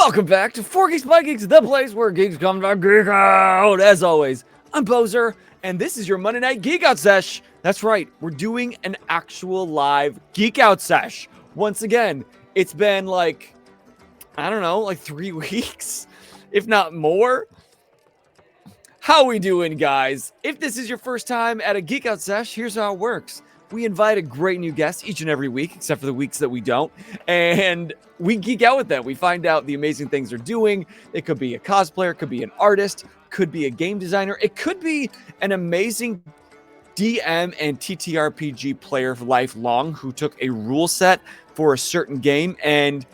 Welcome back to 4 Geeks by Geeks, the place where geeks come to geek out. As always, I'm Bozer, and this is your Monday Night Geek Out Sesh. That's right, we're doing an actual live Geek Out Sesh. Once again, it's been like, I don't know, like 3 weeks, if not more. How we doing, guys? If this is your first time at a Geek Out Sesh, here's how it works. We invite a great new guest each and every week, except for the weeks that we don't, and we geek out with them. We find out the amazing things they're doing. It could be a cosplayer, it could be an artist, could be a game designer, it could be an amazing DM and TTRPG player for lifelong who took a rule set for a certain game and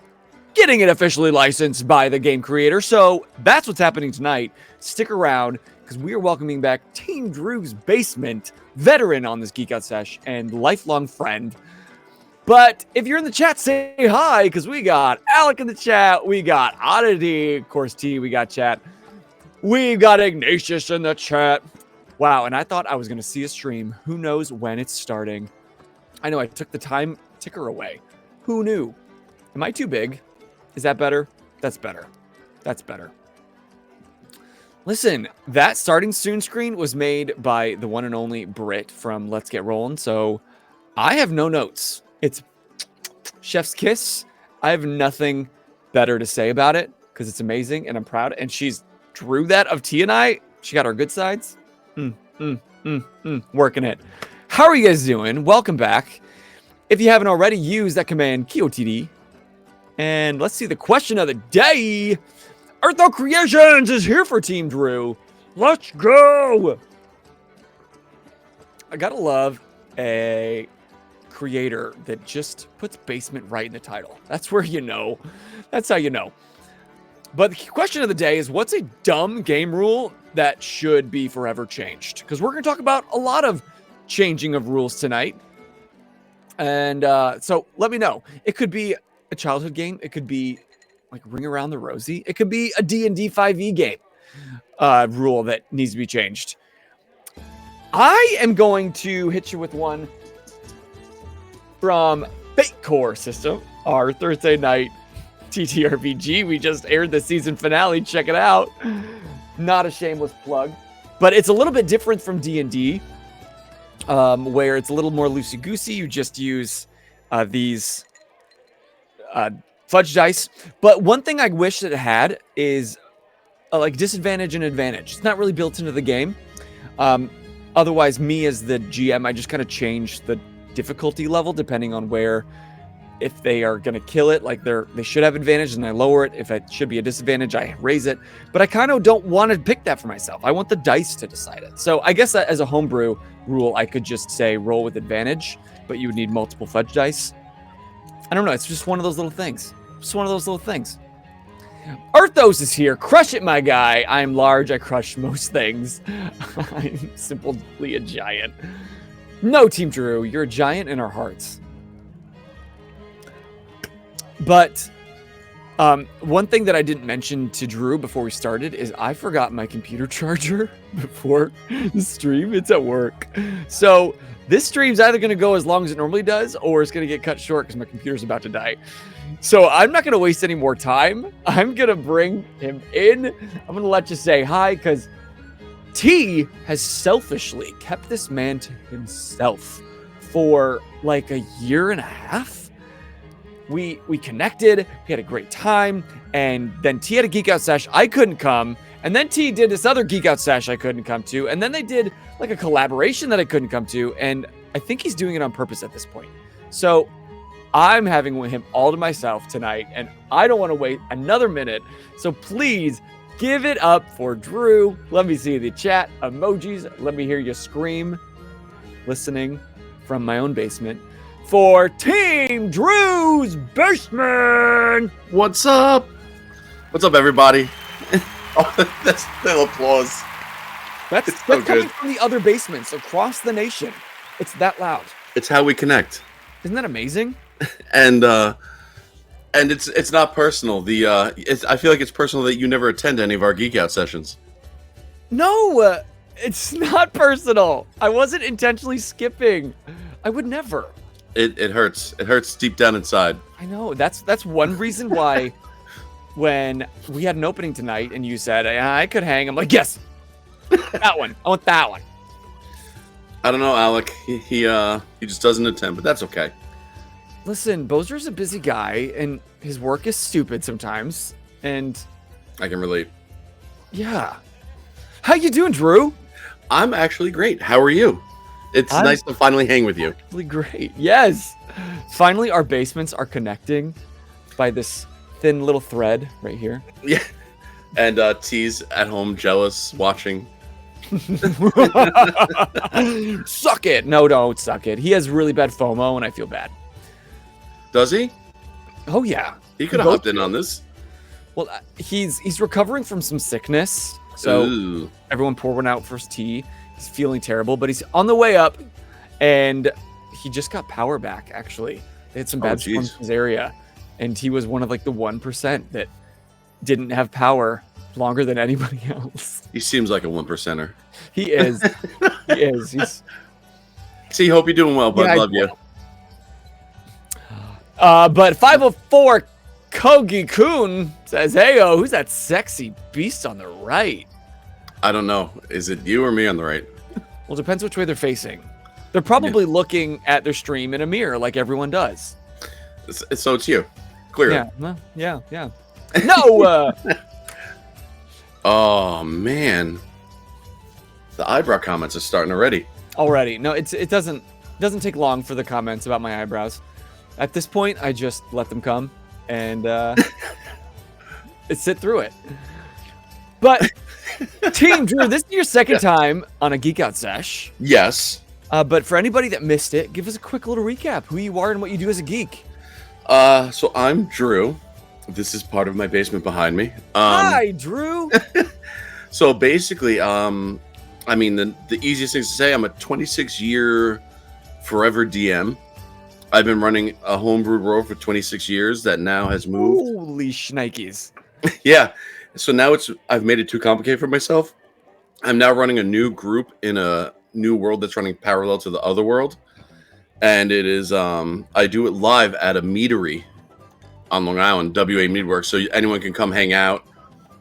getting it officially licensed by the game creator. So that's what's happening tonight. Stick around, because we are welcoming back Team Drew's Basement veteran on this Geek Out Sesh and lifelong friend. But if you're in the chat, say hi, because we got Alec in the chat, we got Oddity, of course, T, we got chat, we've got Ignatius in the chat. Wow, and I thought I was going to see a stream. Who knows when it's starting? I know I took the time ticker away. Who knew? Am I too big? Is that better? That's better. That's better. Listen, that starting soon screen was made by the one and only Britt from Let's Get Rollin', so I have no notes. It's chef's kiss. I have nothing better to say about it because it's amazing and I'm proud. And she's drew that of T and I. She got our good sides. Working it. How are you guys doing? Welcome back. If you haven't already, use that command KOTD. And let's see the question of the day. Eartho Creations is here for Team Drew. Let's go. I gotta love a creator that just puts basement right in the title. That's where you know. That's how you know. But the question of the day is, what's a dumb game rule that should be forever changed? Because we're going to talk about a lot of changing of rules tonight. And so let me know. It could be a childhood game. It could be like Ring Around the Rosie. It could be a D&D 5e game rule that needs to be changed. I am going to hit you with one from Fate Core System, our Thursday night TTRPG. We just aired the season finale. Check it out. Not a shameless plug, but it's a little bit different from D&D, where it's a little more loosey-goosey. You just use these fudge dice. But one thing I wish that it had is like disadvantage and advantage. It's not really built into the game. Otherwise, me as the GM, I just kind of change the difficulty level depending on where, if they are going to kill it, like they should have advantage, and I lower it. If it should be a disadvantage, I raise it. But I kind of don't want to pick that for myself. I want the dice to decide it. So I guess that as a homebrew rule, I could just say roll with advantage, but you would need multiple fudge dice. I don't know. It's just one of those little things. Just one of those little things. Arthos is here. Crush it, my guy. I'm large. I crush most things. I'm simply a giant. No, Team Drew, you're a giant in our hearts. But one thing that I didn't mention to Drew before we started is I forgot my computer charger before the stream. It's at work. So this stream's either going to go as long as it normally does, or it's going to get cut short because my computer's about to die. So I'm not going to waste any more time. I'm going to bring him in. I'm going to let you say hi, because T has selfishly kept this man to himself for like a year and a half. We connected, we had a great time, and then T had a Geek Out Sesh. I couldn't come, and then T did this other Geek Out Sesh I couldn't come to, and then they did like a collaboration that I couldn't come to, and I think he's doing it on purpose at this point. So I'm having him all to myself tonight, and I don't want to wait another minute. So please give it up for Drew. Let me see the chat emojis. Let me hear you scream, listening from my own basement, for Team Drew's Basement. What's up? What's up, everybody? Oh, that's little applause. That's so coming good from the other basements across the nation. It's that loud. It's how we connect. Isn't that amazing? And it's not personal. I feel like it's personal that you never attend any of our Geek Out sessions. No, it's not personal. I wasn't intentionally skipping. I would never. It hurts. It hurts deep down inside. I know. That's one reason why when we had an opening tonight and you said I could hang. I'm like, yes, that one. I want that one. I don't know, Alec. He just doesn't attend, but that's okay. Listen, Bozer's a busy guy, and his work is stupid sometimes. And I can relate. yeah, how you doing, Drew? I'm actually great. How are you? It's nice to finally hang with you. Really great. Yes, finally, our basements are connecting by this thin little thread right here. Yeah, and T's at home, jealous, watching. Suck it. No, don't suck it. He has really bad FOMO, and I feel bad. Does he? Oh yeah, He could have hopped in on this. well, he's recovering from some sickness, so Ooh. everyone pour one out for his tea. He's feeling terrible, but he's on the way up, and he just got power back. Actually, they had some bad storms in his area, and he was one of like the 1% that didn't have power longer than anybody else. He seems like a 1%er. He is. He is. He's. See, hope you're doing well, bud. Yeah, Love you. But 504 Kogi-kun says, "Heyo, who's that sexy beast on the right?" I don't know. Is it you or me on the right? Well, depends which way they're facing. They're probably looking at their stream in a mirror, like everyone does. So it's you. Clearly. Yeah. Well, yeah. No. Oh man, the eyebrow comments are starting already. Already. No, it doesn't take long for the comments about my eyebrows. At this point, I just let them come and sit through it. But Team Drew, this is your second time on a Geek Out Sesh. Yes. But for anybody that missed it, give us a quick little recap: who you are and what you do as a geek. So I'm Drew. This is part of my basement behind me. Hi, Drew. So basically, I mean, the easiest thing to say, I'm a 26-year forever DM. I've been running a homebrewed world for 26 years that now has moved. Holy shnikes. Yeah. So now I've made it too complicated for myself. I'm now running a new group in a new world that's running parallel to the other world. And it is, I do it live at a meadery on Long Island, WA Meadworks. So anyone can come hang out,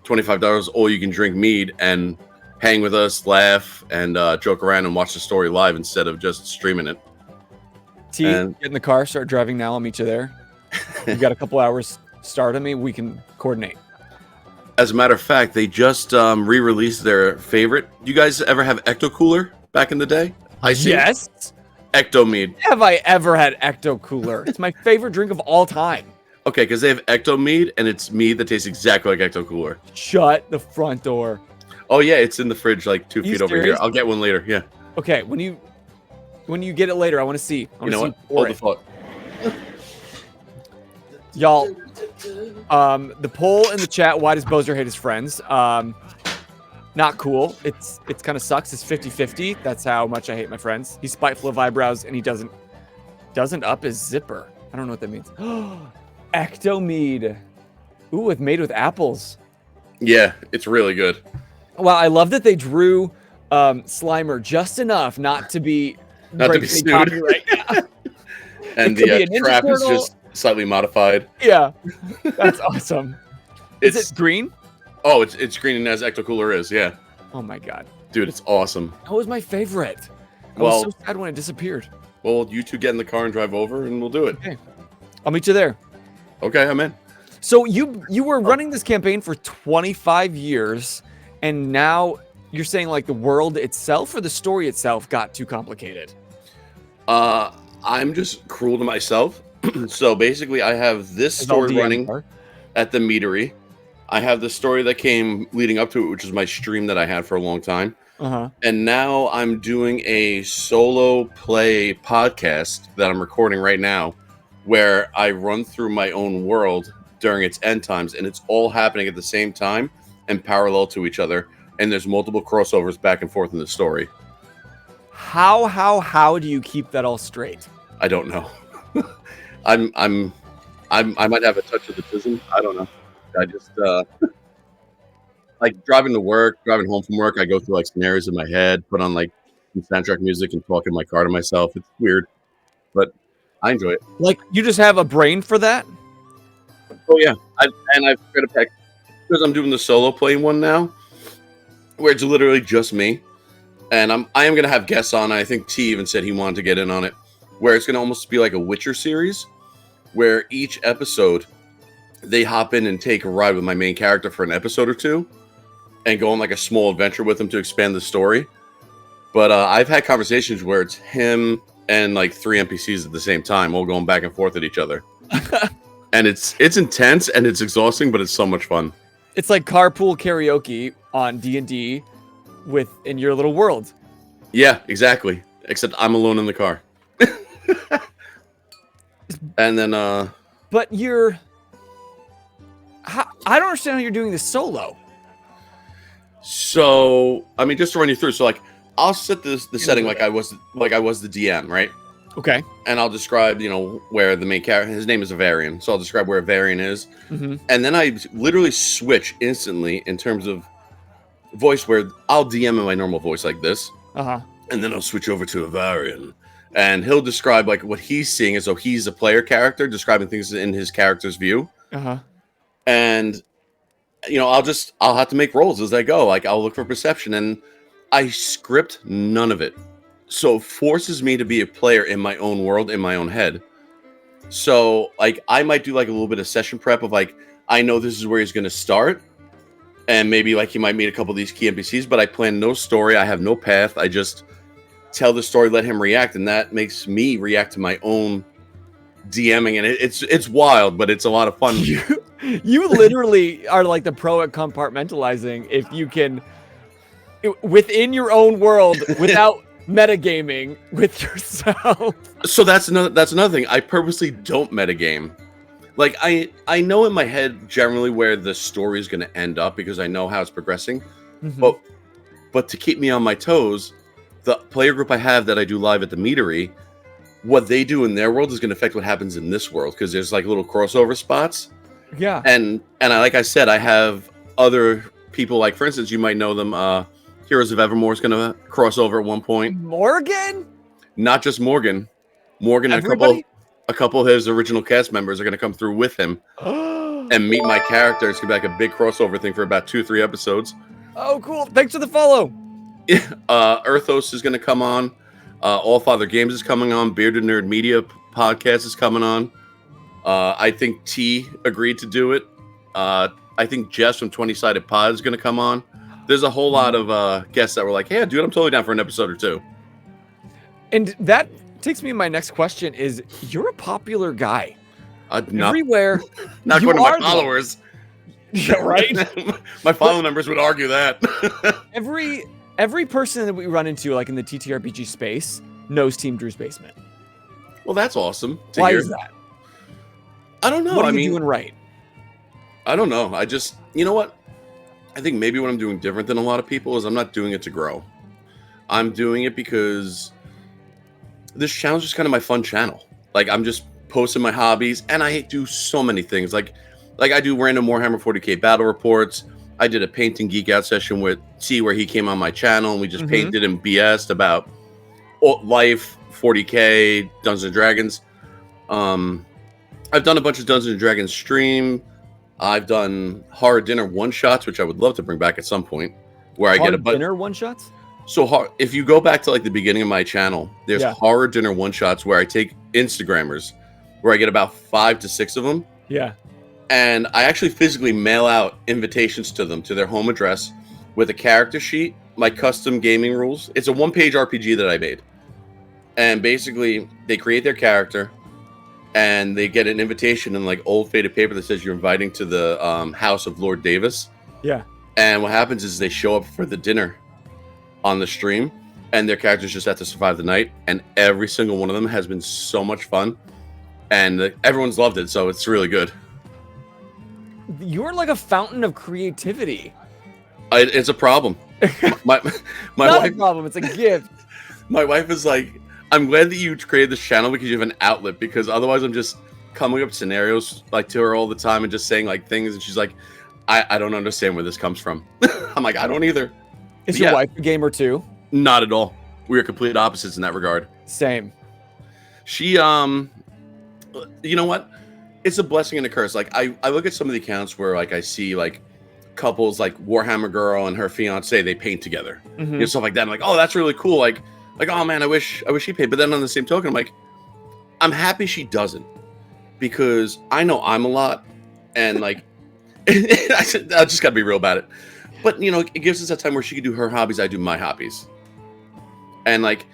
$25, or you can drink mead and hang with us, laugh, and joke around and watch the story live instead of just streaming it. Get in the car, start driving now. I'll meet you there. You got a couple hours start on me. We can coordinate. As a matter of fact, they just re-released their favorite. You guys ever have Ecto Cooler back in the day? Yes. Ecto Mead. Have I ever had Ecto Cooler? It's my favorite drink of all time. Okay, because they have Ecto Mead, and it's mead that tastes exactly like Ecto Cooler. Shut the front door. Oh yeah, it's in the fridge like 2 feet over serious? here. I'll get one later. Yeah. Okay, when you get it later, I want to see. You know what? Hold the thought. Y'all, the poll in the chat, why does Bozer hate his friends? Not cool. It's kind of sucks. It's 50-50. That's how much I hate my friends. He's spiteful of eyebrows, and he doesn't up his zipper. I don't know what that means. Ecto Mead. Ooh, it's made with apples. Yeah, it's really good. Wow, I love that they drew Slimer just enough not to be sued. Copyright. And the trap is just slightly modified. Yeah, that's awesome. Is it green? Oh, it's green as Ecto Cooler is. Yeah. Oh my god, dude, it's awesome. That was my favorite. I was so sad when it disappeared. Well, you two get in the car and drive over, and we'll do it. Okay, I'll meet you there. Okay, I'm in. So you were running this campaign for 25 years, and now you're saying like the world itself or the story itself got too complicated? I'm just cruel to myself. So basically, I have this story running at the meadery. I have the story that came leading up to it, which is my stream that I had for a long time. And now I'm doing a solo play podcast that I'm recording right now, where I run through my own world during its end times, and it's all happening at the same time and parallel to each other. And there's multiple crossovers back and forth in the story. How do you keep that all straight? I don't know. I might have a touch of autism. I don't know. I just like driving to work, driving home from work. I go through like scenarios in my head, put on like some soundtrack music, and talk in my car to myself. It's weird, but I enjoy it. Like you just have a brain for that? Oh yeah, I've got a pack because I'm doing the solo playing one now, where it's literally just me, and I am gonna have guests on. I think T even said he wanted to get in on it, where it's gonna almost be like a Witcher series, where each episode they hop in and take a ride with my main character for an episode or two, and go on like a small adventure with him to expand the story. But I've had conversations where it's him and like 3 NPCs at the same time, all going back and forth at each other. And it's intense and it's exhausting, but it's so much fun. It's like carpool karaoke on D&D in your little world. Yeah, exactly. Except I'm alone in the car. And then But I don't understand how you're doing this solo. So, I mean, just to run you through, so like I'll set the setting like I was the DM, right? Okay. And I'll describe, where the main character, his name is Avarian, so I'll describe where Avarian is. Mm-hmm. And then I literally switch instantly in terms of voice, where I'll DM in my normal voice like this. Uh-huh. And then I'll switch over to Avarian. And he'll describe like what he's seeing as though he's a player character, describing things in his character's view. Uh-huh. And I'll have to make rolls as I go. Like I'll look for perception, and I script none of it. So it forces me to be a player in my own world, in my own head. So like I might do like a little bit of session prep of like, I know this is where he's going to start. And maybe like he might meet a couple of these key NPCs, but I plan no story. I have no path. I just tell the story, let him react. And that makes me react to my own DMing. And it's wild, but it's a lot of fun. You literally are like the pro at compartmentalizing if you can, within your own world, without metagaming with yourself. So that's another thing. I purposely don't metagame. Like I know in my head generally where the story is going to end up because I know how it's progressing. Mm-hmm. But to keep me on my toes, the player group I have that I do live at the meadery, what they do in their world is going to affect what happens in this world, because there's like little crossover spots. Yeah. And like I said, I have other people, like for instance, you might know them. Heroes of Evermore is going to cross over at one point. Morgan? Not just Morgan. Morgan and a couple of his original cast members are going to come through with him and meet my character. It's going to be like a big crossover thing for about 2-3 episodes. Oh, cool. Thanks for the follow. Earthos is going to come on. All Father Games is coming on. Bearded Nerd Media podcast is coming on. I think T agreed to do it. I think Jess from 20 Sided Pod is going to come on. There's a whole lot of guests that were like, hey, dude, I'm totally down for an episode or two. And that takes me to my next question is, you're a popular guy. Everywhere. Not according to my followers. Yeah, right? My follow numbers would argue that. Every person that we run into, like in the TTRPG space, knows Team Drew's Basement. Well, that's awesome. Why is that? I don't know. What are you doing right? I don't know. I just, you know what? I think maybe what I'm doing different than a lot of people is I'm not doing it to grow. I'm doing it because this channel is just kind of my fun channel. Like I'm just posting my hobbies, and I do so many things. Like I do random Warhammer 40k battle reports. I did a painting geek out session with T where he came on my channel and we just painted and BS'd about life, 40k, Dungeons and Dragons. I've done a bunch of Dungeons and Dragons stream. I've done horror dinner one-shots, which I would love to bring back at some point, where I get a bunch dinner one-shots. So if you go back to like the beginning of my channel, there's horror dinner one-shots where I take Instagrammers, where I get about 5 to 6 of them. Yeah. And I actually physically mail out invitations to them to their home address with a character sheet, my custom gaming rules. It's a 1-page RPG that I made. And basically, they create their character, and they get an invitation in like old faded paper that says you're inviting to the house of Lord Davis. Yeah. And what happens is they show up for the dinner on the stream, and their characters just have to survive the night. And every single one of them has been so much fun, and everyone's loved it. So it's really good. You're like a fountain of creativity. It's a problem. My Not wife, a problem. It's a gift. My wife is like, I'm glad that you created this channel because you have an outlet, because otherwise I'm just coming up with scenarios like to her all the time and just saying like things, and she's like, I don't understand where this comes from. I'm like, I don't either. Is your wife a gamer too? Not at all. We are complete opposites in that regard. Same. She you know what? it's a blessing and a curse. Like I look at some of the accounts where like I see like couples like Warhammer Girl and her fiance, they paint together, you know, stuff like that. I'm like, oh, that's really cool. Like, oh man, I wish she paid. But then on the same token, I'm like, I'm happy she doesn't, because I know I'm a lot, and like, I just gotta be real about it. But you know, it gives us that time where she can do her hobbies, I do my hobbies, and like,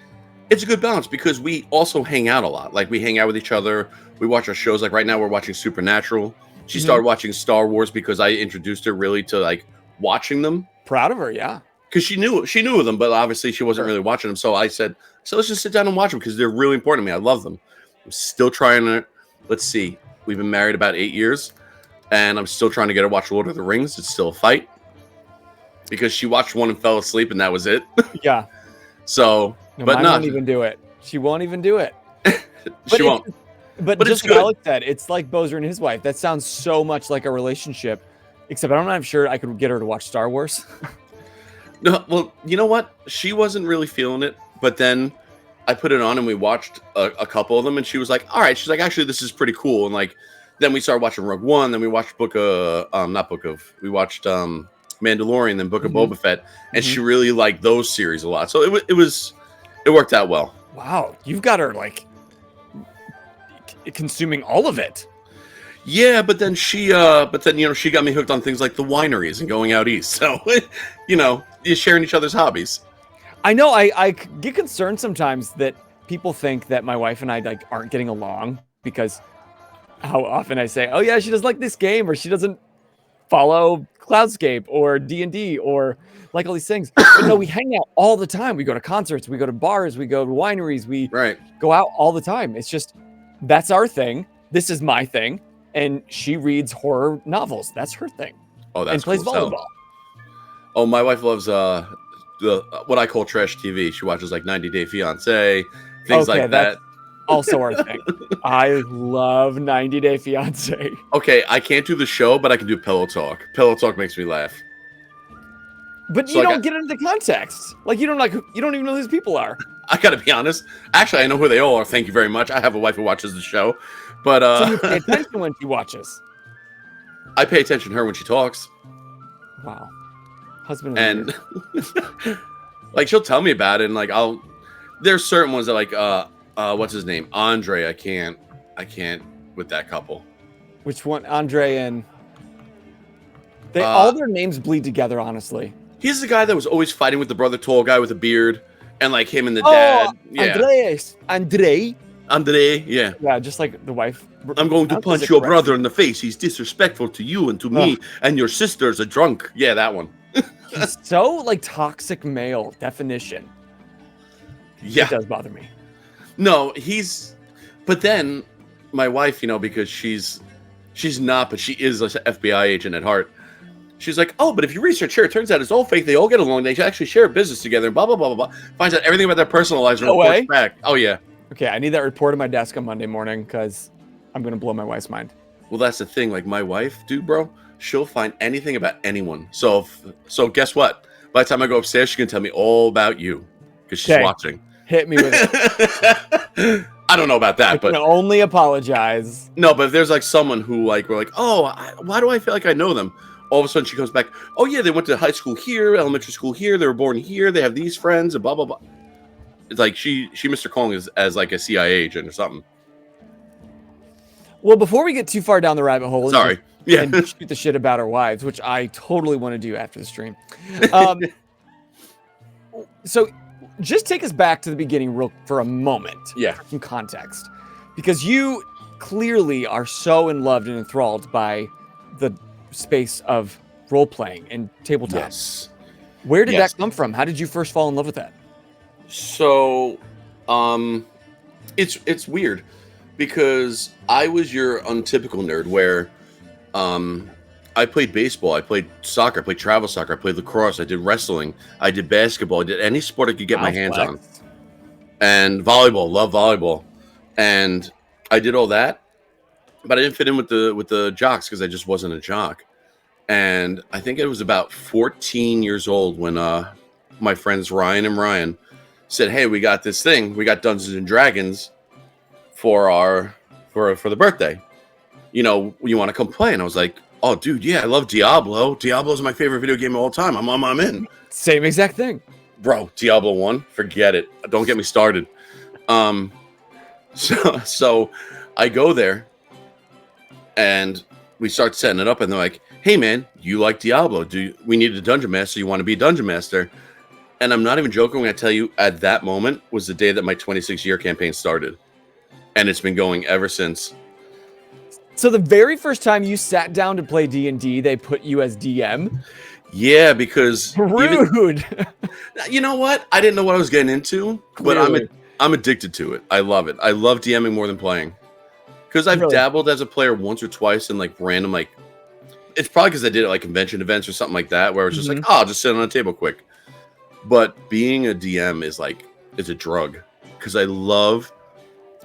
it's a good balance because we also hang out a lot. Like we hang out with each other. We watch our shows. Like right now, we're watching Supernatural. She started watching Star Wars because I introduced her really to like watching them. Proud of her, yeah. Because she knew of them, but obviously she wasn't really watching them. So I said, let's just sit down and watch them because they're really important to me. I love them. I'm still trying to. Let's see. We've been married about 8 years, and I'm still trying to get her to watch Lord of the Rings. It's still a fight because she watched one and fell asleep, and that was it. Yeah. So, no, but not. Won't even do it. She won't even do it. She won't. But just what Alex said, it's like Bozer and his wife. That sounds so much like a relationship, except I'm not sure I could get her to watch Star Wars. No, well, you know what? She wasn't really feeling it, but then I put it on and we watched a couple of them, and she was like, all right. She's like, actually, this is pretty cool. And like, then we started watching Rogue One, then we watched we watched Mandalorian, then Book of Boba Fett, and she really liked those series a lot. So it worked out well. Wow, you've got her like consuming all of it. Yeah, but then she got me hooked on things like the wineries and going out east. So, you know, you're sharing each other's hobbies. I know I get concerned sometimes that people think that my wife and I like aren't getting along because how often I say, oh yeah, she doesn't like this game, or she doesn't follow Cloudscape or D&D or like all these things. But no, we hang out all the time. We go to concerts, we go to bars, we go to wineries, we go out all the time. It's just, that's our thing. This is my thing. And she reads horror novels. That's her thing. Oh, that's and plays cool volleyball. Oh, my wife loves what I call trash TV. She watches like 90 Day Fiance, things like that. Also our thing. I love 90 Day Fiance. Okay, I can't do the show, but I can do Pillow Talk. Pillow Talk makes me laugh. But you don't get into the context. Like you don't even know who these people are. I gotta be honest. Actually, I know who they all are. Thank you very much. I have a wife who watches the show, but so you pay attention when she watches. I pay attention to her when she talks. Wow, husband and like she'll tell me about it, and like there's certain ones that like what's his name, Andre. I can't with that couple. Which one, Andre and? They all their names bleed together. Honestly, he's the guy that was always fighting with the brother, tall guy with a beard. And like him and the dad. Yeah. Andre, yeah. Yeah, just like the wife. I'm going to punch your brother in the face. He's disrespectful to you and to me. And your sister's a drunk. Yeah, that one. He's so like toxic male definition. Yeah. It does bother me. No, but then my wife, you know, because she's not, but she is an FBI agent at heart. She's like, oh, but if you research here, it turns out it's all fake. They all get along. They actually share a business together. Blah, blah, blah, blah, blah. Finds out everything about their personal lives and reports back. Oh, yeah. Okay, I need that report on my desk on Monday morning because I'm going to blow my wife's mind. Well, that's the thing. Like, my wife, dude, bro, she'll find anything about anyone. So guess what? By the time I go upstairs, she can tell me all about you because she's watching. Hit me with it. I don't know about that, but I can only apologize. No, but if there's like someone who like, we're like, oh, why do I feel like I know them? All of a sudden she comes back, oh yeah, they went to high school here, elementary school here, they were born here, they have these friends, and blah, blah, blah. It's like she missed her calling as like a CIA agent or something. Well, before we get too far down the rabbit hole, and shoot the shit about our wives, which I totally want to do after the stream. So just take us back to the beginning for a moment. Yeah. For some context. Because you clearly are so in love and enthralled by the space of role-playing and tabletop. Yes. Where did that come from? How did you first fall in love with that? So, it's weird because I was your untypical nerd where, I played baseball, I played soccer, I played travel soccer, I played lacrosse, I did wrestling, I did basketball, I did any sport I could get my hands on. And volleyball, love volleyball. And I did all that, but I didn't fit in with the jocks because I just wasn't a jock. And I think it was about 14 years old when my friends Ryan and Ryan said, hey, we got this thing, we got Dungeons and Dragons for the birthday. you know, you want to come play? And I was like, oh, dude, yeah, I love Diablo. Diablo's my favorite video game of all time. I'm in. Same exact thing. Bro, Diablo 1, forget it. Don't get me started. So I go there and we start setting it up, and they're like, hey man, you like Diablo? We need a dungeon master? You want to be a dungeon master? And I'm not even joking when I tell you, at that moment was the day that my 26-year campaign started. And it's been going ever since. So the very first time you sat down to play D&D, they put you as DM? Yeah, because rude. You know what? I didn't know what I was getting into, Clearly. but I'm addicted to it. I love it. I love DMing more than playing. Because I've dabbled as a player once or twice in like random, like, it's probably because I did it like convention events or something like that, where I was just like, oh, I'll just sit on a table quick. But being a DM is a drug, because I love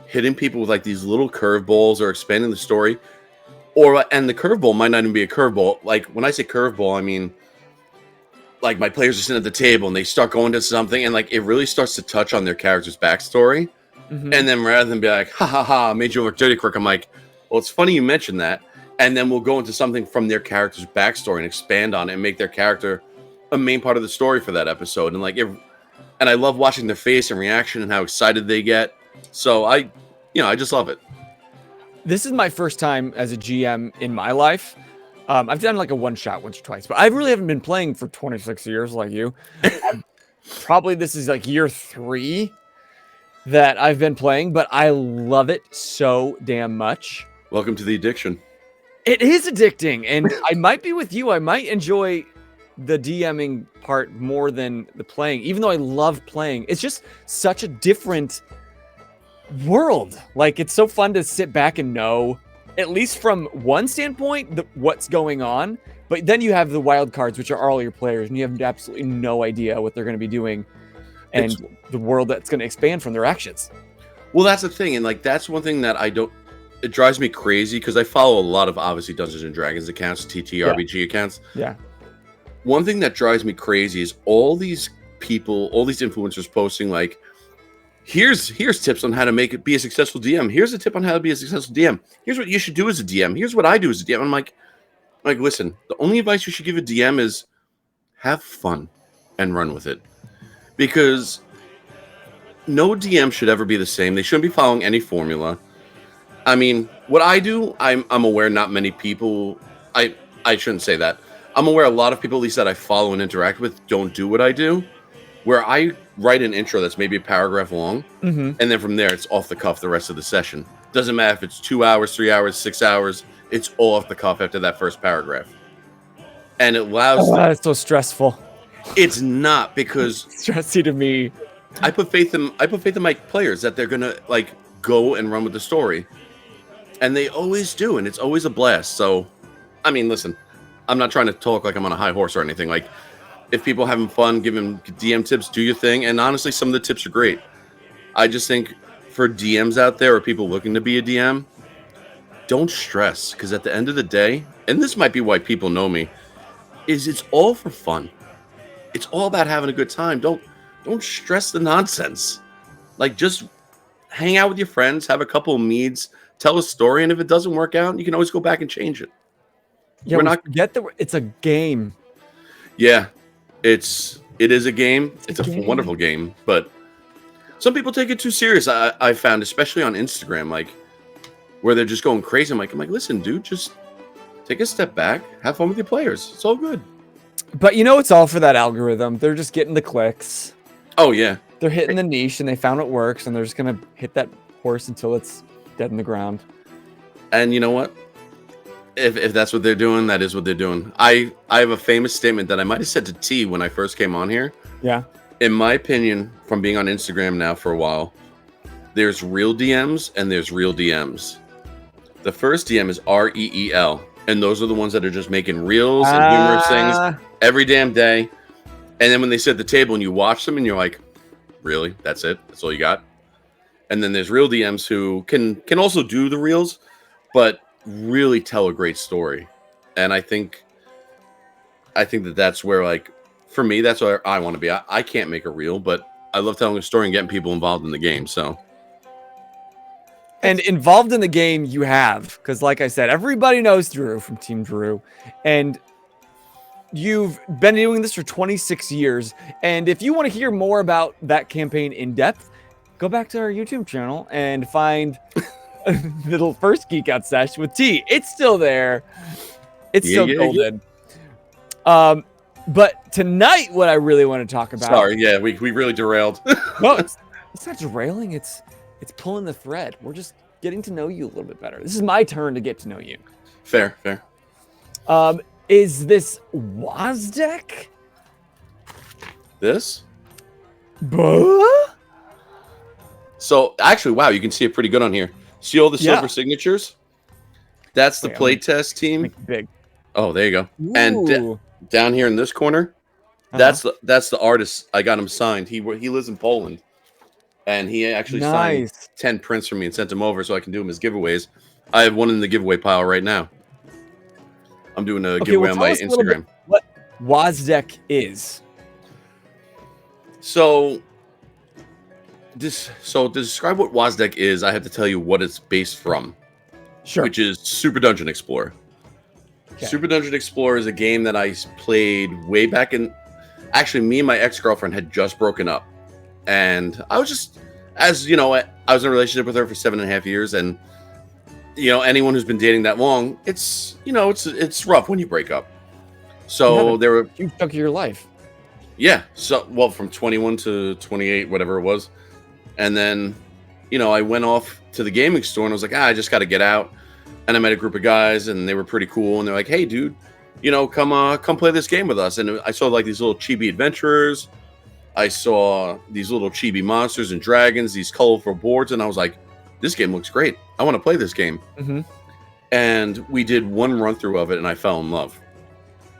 hitting people with like these little curveballs or expanding the story. And the curveball might not even be a curveball. Like when I say curveball, I mean like my players are sitting at the table and they start going to something, and like it really starts to touch on their character's backstory. And then rather than be like, ha ha ha, I made you look dirty quick, I'm like, well, it's funny you mentioned that. And then we'll go into something from their character's backstory and expand on it and make their character a main part of the story for that episode. And and I love watching their face and reaction and how excited they get. So I just love it. This is my first time as a GM in my life. I've done like a one shot once or twice, but I really haven't been playing for 26 years like you. Probably this is like year 3 that I've been playing, but I love it so damn much. Welcome to the addiction. It is addicting, and I might be with you. I might enjoy the DMing part more than the playing, even though I love playing. It's just such a different world. Like, it's so fun to sit back and know, at least from one standpoint, what's going on. But then you have the wild cards, which are all your players, and you have absolutely no idea what they're going to be doing, and the world that's going to expand from their actions. Well, that's the thing, and like that's one thing that it drives me crazy, because I follow a lot of obviously Dungeons and Dragons accounts, TTRPG accounts. Yeah. One thing that drives me crazy is all these people, all these influencers posting like, here's tips on how to be a successful DM. Here's a tip on how to be a successful DM. Here's what you should do as a DM. Here's what I do as a DM. I'm like, listen, the only advice you should give a DM is have fun and run with it. Because no DM should ever be the same. They shouldn't be following any formula. I mean, what I do, I'm aware not many people, I shouldn't say that. I'm aware a lot of people, at least that I follow and interact with, don't do what I do, where I write an intro that's maybe a paragraph long, and then from there, it's off the cuff the rest of the session. Doesn't matter if it's 2 hours, 3 hours, 6 hours, it's all off the cuff after that first paragraph. And it allows... it's so stressful. It's not, because... Stressy to me. I put faith in my players that they're going to, like, go and run with the story. And they always do, and it's always a blast. So, I mean, listen, I'm not trying to talk like I'm on a high horse or anything. Like, if people are having fun, giving DM tips, do your thing. And honestly, some of the tips are great. I just think for DMs out there or people looking to be a DM, don't stress. Because at the end of the day, and this might be why people know me, is it's all for fun. It's all about having a good time. Don't stress the nonsense. Like, just hang out with your friends, have a couple of meads, tell a story, and if it doesn't work out, you can always go back and change it. Yeah, it's a game. Yeah, it is a game. It's a wonderful game, but some people take it too serious. I found, especially on Instagram, like where they're just going crazy. I'm like, listen, dude, just take a step back, have fun with your players. It's all good. But it's all for that algorithm. They're just getting the clicks. Oh yeah, they're hitting the niche, and they found it works, and they're just gonna hit that horse until it's dead in the ground. And you know what? If that's what they're doing, that is what they're doing. I have a famous statement that I might have said to T when I first came on here. Yeah. In my opinion, from being on Instagram now for a while, there's real DMs and there's real DMs. The first DM is REEL, and those are the ones that are just making reels and humorous things every damn day. And then when they sit at the table and you watch them and you're like, really? That's it? That's all you got? And then there's real DMs who can also do the reels, but really tell a great story. And I think that's where, like, for me, that's where I want to be. I can't make a reel, but I love telling a story and getting people involved in the game. So And involved in the game you have, because like I said, everybody knows Drew from Team Drew, and you've been doing this for 26 years. And if you want to hear more about that campaign in depth, go back to our YouTube channel and find the first Geek Out Sesh with T. It's still there. It's still golden. Yeah. But tonight, what I really want to talk about. Sorry, yeah, we really derailed. No, it's not derailing. It's pulling the thread. We're just getting to know you a little bit better. This is my turn to get to know you. Fair, fair. Is this WOSDEC? This? Buh? So actually, wow, you can see it pretty good on here. See all the silver signatures? That's the playtest team. Make it big. Oh, there you go. Ooh. And down here in this corner, that's the artist. I got him signed. He lives in Poland, and he actually signed 10 prints for me and sent them over so I can do them as giveaways. I have one in the giveaway pile right now. I'm doing a giveaway on my Instagram. What WOSDEC is? So to describe what WOSDEC is, I have to tell you what it's based from. Sure. Which is SuperDungeon Explore. Okay. SuperDungeon Explore is a game that I played way back in. Actually, me and my ex-girlfriend had just broken up, and I was just, as you know, I was in a relationship with her for 7.5 years, and you know, anyone who's been dating that long, it's rough when you break up. So there were huge chunk of your life. Yeah. So from 21 to 28, whatever it was, and then I went off to the gaming store and I was like, I just got to get out. And I met a group of guys and they were pretty cool. And they're like, hey, dude, come play this game with us. And I saw like these little chibi adventurers. I saw these little chibi monsters and dragons, these colorful boards. And I was like, this game looks great. I want to play this game. Mm-hmm. And we did one run through of it and I fell in love.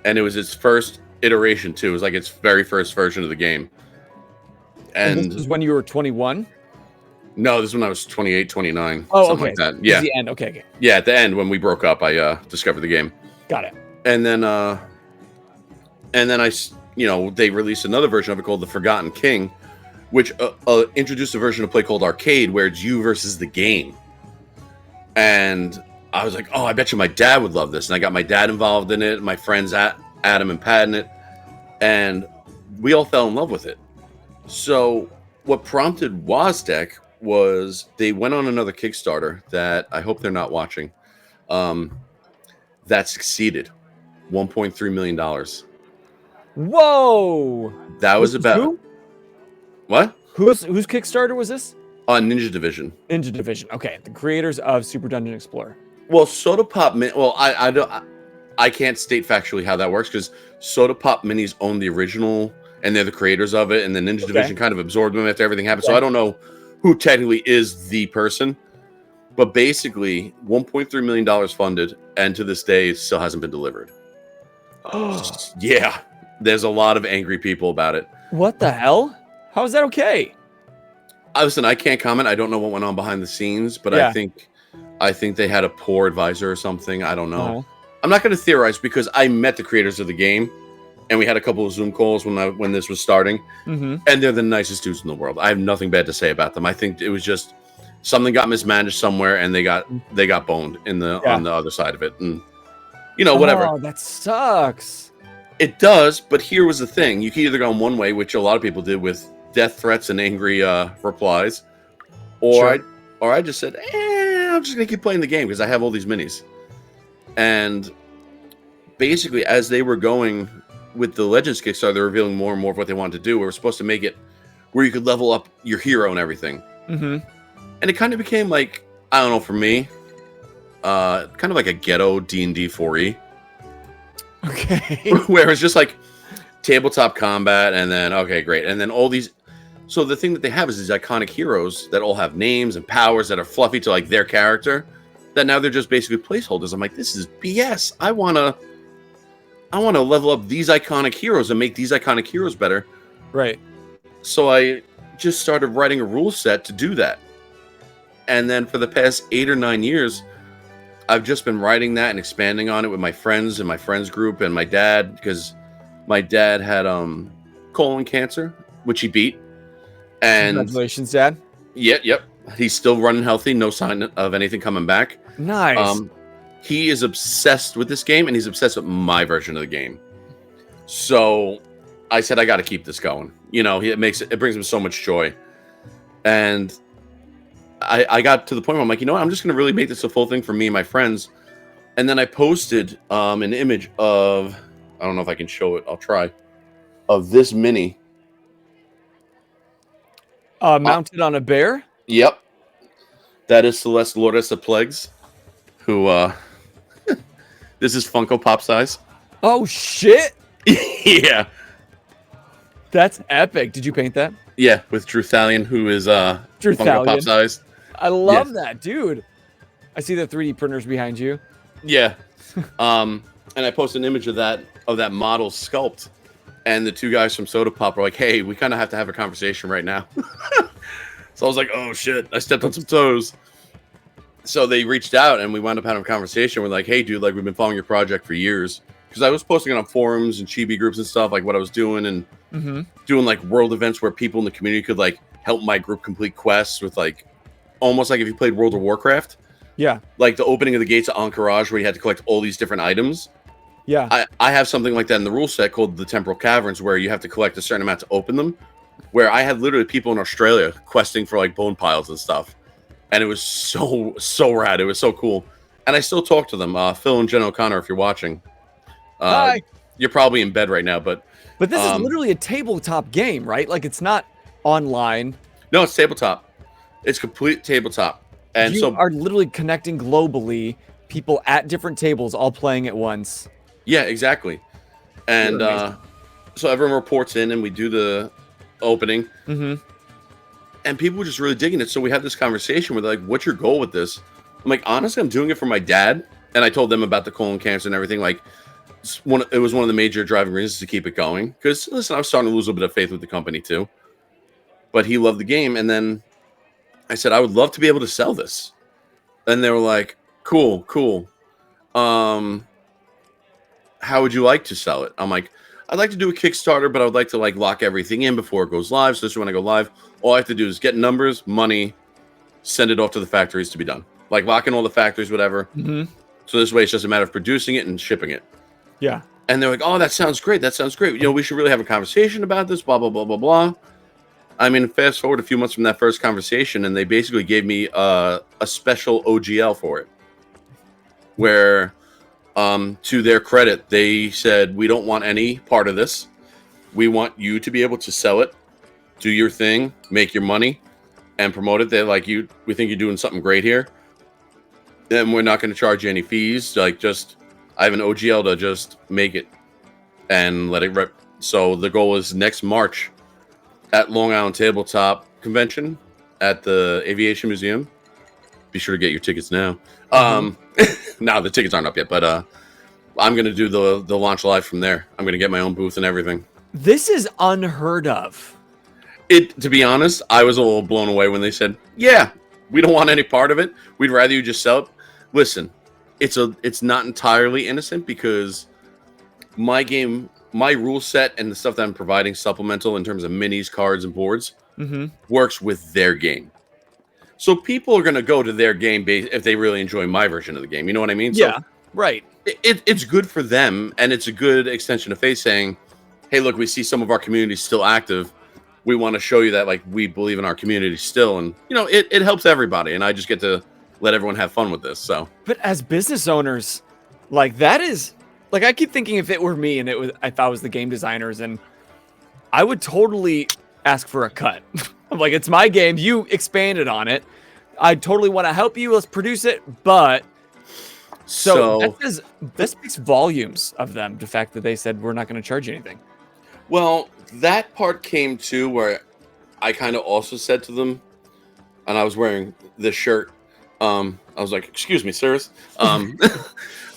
And it was its first iteration too. It was like its very first version of the game. And this was when you were 21? No, this is when I was 28, 29. Oh, something like that. Yeah. The end. Okay. Yeah, at the end when we broke up, I discovered the game. Got it. And then I, they released another version of it called The Forgotten King, which introduced a version of play called Arcade, where it's you versus the game. And I was like, oh, I bet you my dad would love this. And I got my dad involved in it, my friends Adam and Pat in it, and we all fell in love with it. So what prompted WOSDEC was they went on another Kickstarter that I hope they're not watching. That succeeded. $1.3 million. Whoa! That was about who? What? Whose Kickstarter was this? Ninja Division. Ninja Division. Okay, the creators of SuperDungeon Explore. Well, Soda Pop Mini. Well, I can't state factually how that works because Soda Pop Minis own the original and they're the creators of it, and the Ninja Division kind of absorbed them after everything happened. So I don't know who technically is the person, but basically $1.3 million funded, and to this day it still hasn't been delivered. Yeah, there's a lot of angry people about it. What the hell? How is that okay? Listen, I can't comment. I don't know what went on behind the scenes, but I think they had a poor advisor or something. I don't know. I'm not going to theorize because I met the creators of the game, and we had a couple of Zoom calls when this was starting, and they're the nicest dudes in the world. I have nothing bad to say about them. I think it was just something got mismanaged somewhere, and they got boned on the other side of it, and whatever. Oh, that sucks. It does, but here was the thing: you can either go one way, which a lot of people did with death threats and angry replies, or I just said, I'm just gonna keep playing the game because I have all these minis. And basically, as they were going with the Legends Kickstarter, they're revealing more and more of what they wanted to do. We were supposed to make it where you could level up your hero and everything. And it kind of became like, I don't know, for me, kind of like a ghetto D&D 4E. Okay. Where it's just like tabletop combat, and then, okay, great. And then all these... So the thing that they have is these iconic heroes that all have names and powers that are fluffy to like their character, that now they're just basically placeholders. I'm like, this is BS. I want to level up these iconic heroes and make these iconic heroes better. Right. So I just started writing a rule set to do that. And then for the past 8 or 9 years, I've just been writing that and expanding on it with my friends and my friends group and my dad, because my dad had colon cancer, which he beat. And congratulations, Dad. Yep. He's still running healthy, no sign of anything coming back. Nice. He is obsessed with this game, and he's obsessed with my version of the game. So I said, I got to keep this going. You know, it brings him so much joy. And I got to the point where I'm like, you know what? I'm just going to really make this a full thing for me and my friends. And then I posted an image of, I don't know if I can show it. I'll try. Of this mini. Mounted on a bear? Yep. That is Celeste Lourdes of Plagues, who, this is Funko Pop size. Oh, shit. Yeah. That's epic. Did you paint that? Yeah, with Drew Thallion, who is Funko Pop size. I love that, dude. I see the 3D printers behind you. Yeah. And I posted an image of that model sculpt, and the two guys from Soda Pop were like, hey, we kind of have to have a conversation right now. So I was like, oh shit, I stepped on some toes. So they reached out, and we wound up having a conversation. We're like, hey dude, like, we've been following your project for years. Because I was posting it on forums and chibi groups and stuff, like what I was doing, and doing like world events where people in the community could like help my group complete quests with like, almost like if you played World of Warcraft. Yeah. Like the opening of the gates of Encourage, where you had to collect all these different items. Yeah. I have something like that in the rule set called the Temporal Caverns, where you have to collect a certain amount to open them. Where I had literally people in Australia questing for like bone piles and stuff. And it was so rad. It was so cool. And I still talk to them. Phil and Jen O'Connor, if you're watching. Hi. You're probably in bed right now, but this is literally a tabletop game, right? Like, it's not online. No, it's tabletop. It's complete tabletop. And you are literally connecting globally, people at different tables all playing at once. Yeah, exactly. And so everyone reports in, and we do the opening. And people were just really digging it. So we had this conversation with like, what's your goal with this? I'm like, honestly, I'm doing it for my dad. And I told them about the colon cancer and everything. Like, it was one of the major driving reasons to keep it going. Because, listen, I was starting to lose a bit of faith with the company too. But he loved the game. And then I said, I would love to be able to sell this. And they were like, cool. How would you like to sell it? I'm like, I'd like to do a Kickstarter, but I would like to like lock everything in before it goes live. So this is when I go live. All I have to do is get numbers, money, send it off to the factories to be done. Like lock in all the factories, whatever. So this way it's just a matter of producing it and shipping it. Yeah. And they're like, oh, that sounds great. That sounds great. You know, we should really have a conversation about this, blah, blah, blah, blah, blah. I mean, fast forward a few months from that first conversation, and they basically gave me a special OGL for it. Where, to their credit, they said, we don't want any part of this. We want you to be able to sell it, do your thing, make your money, and promote it. They're like, we think you're doing something great here. Then we're not going to charge you any fees. Like, just, I have an OGL to just make it and let it rip. So the goal is next March at Long Island Tabletop Convention at the Aviation Museum. Be sure to get your tickets now. No, the tickets aren't up yet, but I'm going to do the launch live from there. I'm going to get my own booth and everything. This is unheard of. To be honest, I was a little blown away when they said, yeah, we don't want any part of it. We'd rather you just sell it. Listen, it's not entirely innocent because my game, my rule set and the stuff that I'm providing supplemental in terms of minis, cards, and boards works with their game. So people are going to go to their game if they really enjoy my version of the game. You know what I mean? Yeah, so right. It's good for them, and it's a good extension of faith saying, hey, look, we see some of our community still active. We want to show you that, like, we believe in our community still. And, you know, it helps everybody, and I just get to let everyone have fun with this. So, but as business owners, like, that is, like, I keep thinking if it were me and if I was the game designers, and I would totally ask for a cut. I'm like, it's my game. You expanded on it. I totally want to help you. Let's produce it. But so that speaks volumes of them. The fact that they said, we're not going to charge you anything. Well, that part came too, where I kind of also said to them, and I was wearing this shirt. I was like, excuse me, sirs.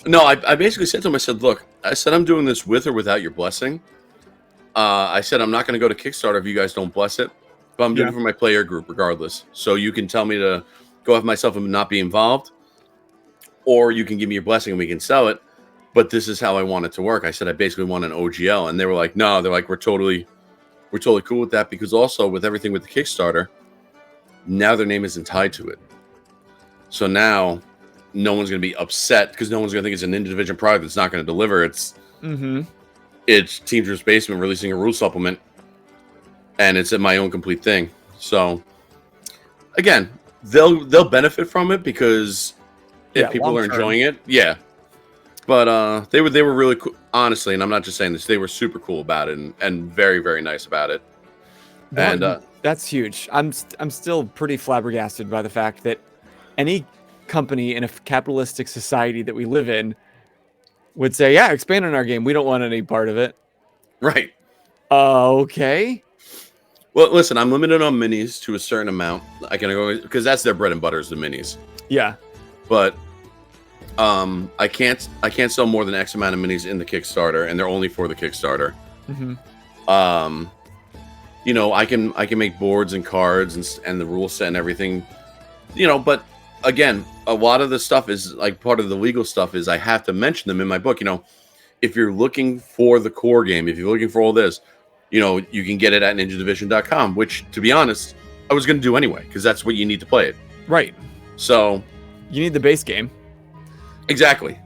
No, I basically said to him, I said, look, I said, I'm doing this with or without your blessing. I said, I'm not going to go to Kickstarter if you guys don't bless it, but I'm doing it for my player group regardless. So you can tell me to go have myself and not be involved, or you can give me your blessing and we can sell it. But this is how I want it to work. I said, I basically want an OGL. And they were like, no, they're like, we're totally cool with that. Because also with everything with the Kickstarter, Now their name isn't tied to it. So now no one's going to be upset because no one's going to think it's an Indie Division product that's not going to deliver. It's Team Drew's Basement releasing a rule supplement, and it's my own complete thing. So again, they'll benefit from it because if people are enjoying it, But they were really cool, honestly, and I'm not just saying this. They were super cool about it and very, very nice about it. And that's huge. I'm still pretty flabbergasted by the fact that any company in a capitalistic society that we live in would say, "Yeah, expand on our game. We don't want any part of it." Right. Okay. Well, listen, I'm limited on minis to a certain amount. I can go because that's their bread and butter is the minis. Yeah. But I can't sell more than X amount of minis in the Kickstarter, and they're only for the Kickstarter. You know, I can make boards and cards and the rule set and everything. You know, but again, a lot of the stuff is like part of the legal stuff is I have to mention them in my book. You know, if you're looking for the core game, if you're looking for all this, you know, you can get it at ninjadivision.com, which, to be honest, I was going to do anyway, because that's what you need to play it. Right. So you need the base game. Exactly.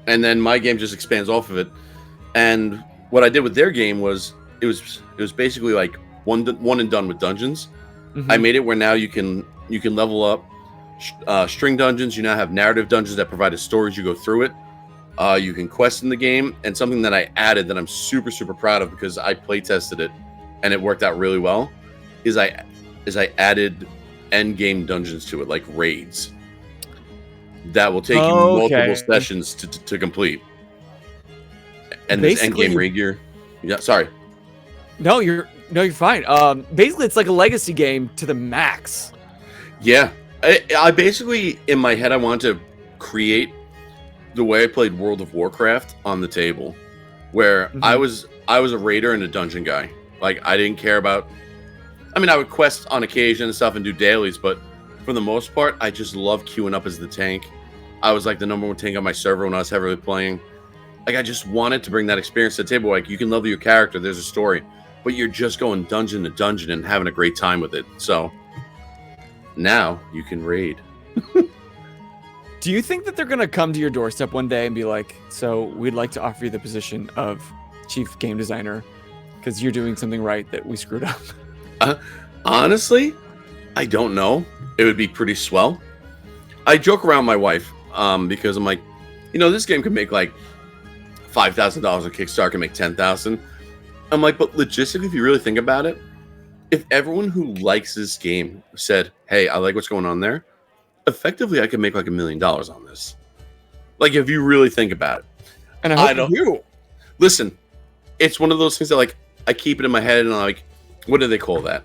And then my game just expands off of it. And what I did with their game was it was basically like one and done with dungeons. I made it where now you can level up string dungeons. You now have narrative dungeons that provide a story as you go through it. You can quest in the game, and something that I added that I'm super, super proud of because I play tested it and it worked out really well is I added end game dungeons to it, like raids that will take you multiple sessions to complete. And this end game raid gear. Yeah, sorry. No, you're fine. Basically, it's like a legacy game to the max. Yeah, I basically in my head I wanted to create the way I played World of Warcraft on the table, where I was a raider and a dungeon guy. Like I didn't care about. I mean, I would quest on occasion and stuff and do dailies, but for the most part, I just love queuing up as the tank. I was like the #1 tank on my server when I was heavily playing. Like I just wanted to bring that experience to the table. Like you can level your character, there's a story, but you're just going dungeon to dungeon and having a great time with it. So now you can raid. Do you think that they're going to come to your doorstep one day and be like, so we'd like to offer you the position of chief game designer because you're doing something right that we screwed up? Honestly, I don't know. It would be pretty swell. I joke around with my wife because I'm like, you know, this game could make like $5,000 on Kickstarter, can make $10,000. I'm like, but logistically, if you really think about it, if everyone who likes this game said, hey, I like what's going on there, effectively, I could make like $1 million on this. Like, if you really think about it. And I don't. Listen, it's one of those things that like I keep it in my head and I'm like, what do they call that?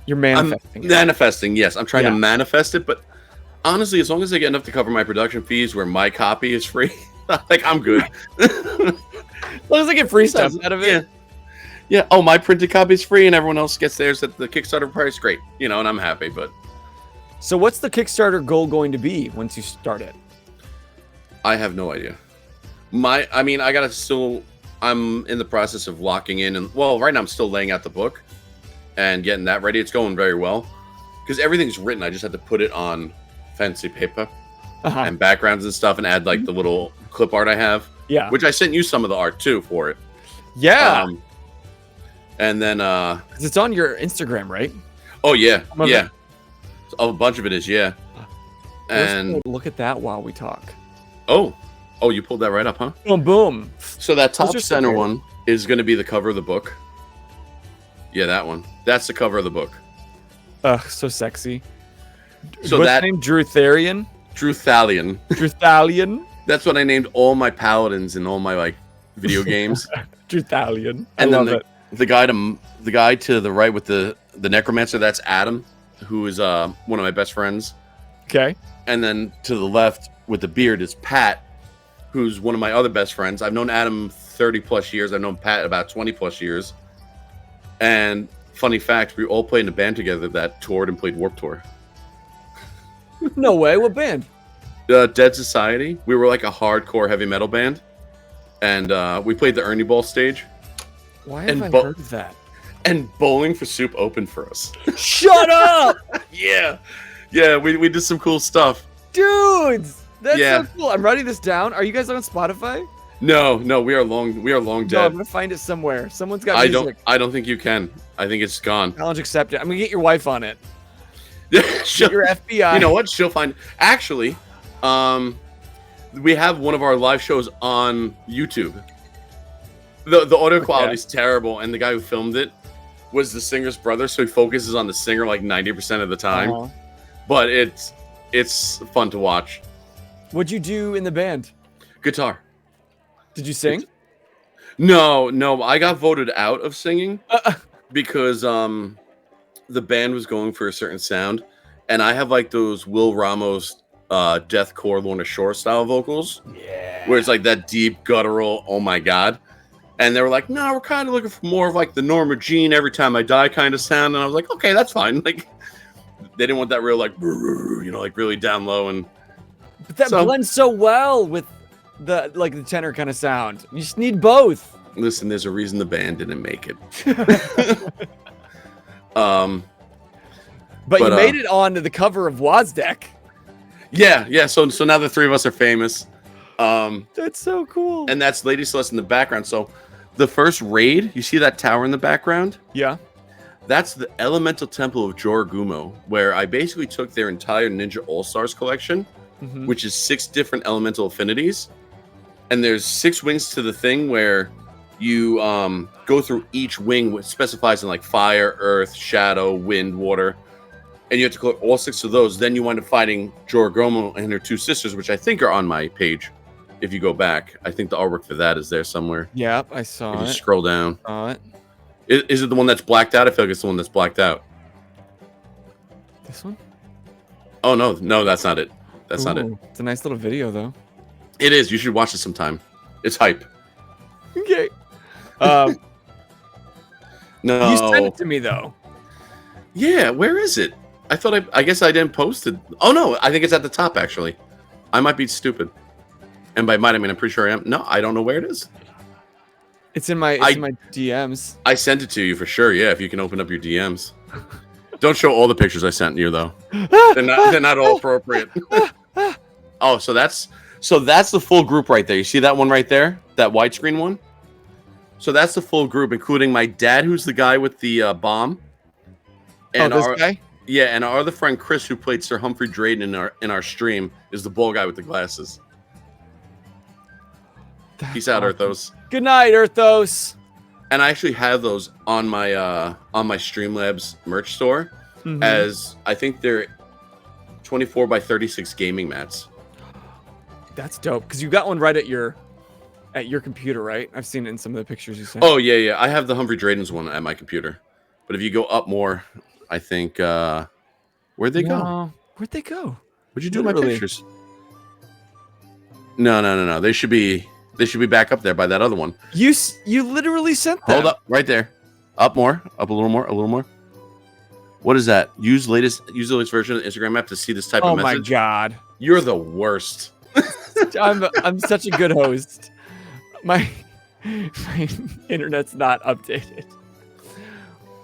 You're manifesting. Manifesting, yes. I'm trying to manifest it, but honestly, as long as I get enough to cover my production fees, where my copy is free, like I'm good. As long as I get free stuff out of it. Yeah. Oh, my printed copy is free, and everyone else gets theirs at the Kickstarter price. Great, you know, and I'm happy. But so, what's the Kickstarter goal going to be once you start it? I have no idea. I'm in the process of locking in, and well, right now I'm still laying out the book and getting that ready. It's going very well because everything's written. I just have to put it on fancy paper and backgrounds and stuff, and add like the little clip art I have. Yeah, which I sent you some of the art too for it. Yeah. And then it's on your Instagram, right? Oh yeah, yeah. A bunch of it is, yeah. And look at that while we talk. Oh, you pulled that right up, huh? Boom, boom. So that top center one is going to be the cover of the book. Yeah, that one. That's the cover of the book. Ugh, so sexy. So what's his name? Drutharian? Druthalion. Druthalion. That's what I named all my paladins in all my like video games. Druthalion. And then the guy to the right with the necromancer, that's Adam, who is one of my best friends. Okay. And then to the left with the beard is Pat, who's one of my other best friends. I've known Adam 30 plus years. I've known Pat about 20 plus years. And funny fact, we all played in a band together that toured and played Warped Tour. No way. What band? Dead Society. We were like a hardcore heavy metal band. And we played the Ernie Ball stage. Why have I heard of that? And Bowling for Soup opened for us. Shut up! Yeah, we did some cool stuff. Dudes! That's so cool. I'm writing this down. Are you guys on Spotify? No, we are long dead. No, I'm gonna find it somewhere. Someone's got music. I don't think you can. I think it's gone. Challenge accepted. I'm gonna get your wife on it. Get your FBI. You know what? She'll find. Actually, we have one of our live shows on YouTube. The audio quality is terrible, and the guy who filmed it was the singer's brother, so he focuses on the singer like 90% of the time. But it's fun to watch. What'd you do in the band? Guitar. Did you sing? No. I got voted out of singing because the band was going for a certain sound, and I have like those Will Ramos deathcore Lorna Shore style vocals. Yeah. Where it's like that deep guttural, oh my god. And they were like, no, we're kind of looking for more of like the Norma Jean Every Time I Die kind of sound. And I was like, okay, that's fine. Like, they didn't want that real like, like really down low. And but that blends so well with the tenor kind of sound. You just need both. Listen, there's a reason the band didn't make it. But you made it onto the cover of WOSDEC. Yeah. So now the three of us are famous. That's so cool. And that's Lady Celeste in the background. So the first raid, you see that tower in the background? Yeah. That's the Elemental Temple of Joragumo, where I basically took their entire Ninja All-Stars collection, which is 6 different elemental affinities. And there's 6 wings to the thing where you go through each wing, which specifies in like fire, earth, shadow, wind, water. And you have to collect all 6 of those. Then you wind up fighting Joragumo and her 2 sisters, which I think are on my page. If you go back, I think the artwork for that is there somewhere. Yep, I saw it. If you scroll down. Saw it. Is it the one that's blacked out? I feel like it's the one that's blacked out. This one? Oh, no, that's not it. That's not it. It's a nice little video, though. It is. You should watch it sometime. It's hype. Okay. No. You sent it to me, though. Yeah, where is it? I guess I didn't post it. Oh, no, I think it's at the top, actually. I might be stupid. And by might, I mean, I'm pretty sure I am. No, I don't know where it is. It's in my DMs. I sent it to you for sure. Yeah, if you can open up your DMs. Don't show all the pictures I sent you though. They're not all appropriate. Oh, so that's the full group right there. You see that one right there? That widescreen one? So that's the full group, including my dad, who's the guy with the bomb. And this guy? Yeah, and our other friend Chris, who played Sir Humphrey Drayden in our stream, is the bald guy with the glasses. Peace out, Earthos. Good night, Earthos. And I actually have those on my Streamlabs merch store, as I think they're 24 by 36 gaming mats. That's dope, because you got one right at your computer, right? I've seen it in some of the pictures you sent. Oh yeah. I have the Humphrey Drayden's one at my computer, but if you go up more, I think where'd they go? Where'd they go? What'd you do with my pictures? No. They should be back up there by that other one. You literally sent them. Hold up, right there. Up more. Up a little more. What is that? Use the latest version of the Instagram app to see this type of message. Oh my god. You're the worst. I'm such a good host. My internet's not updated.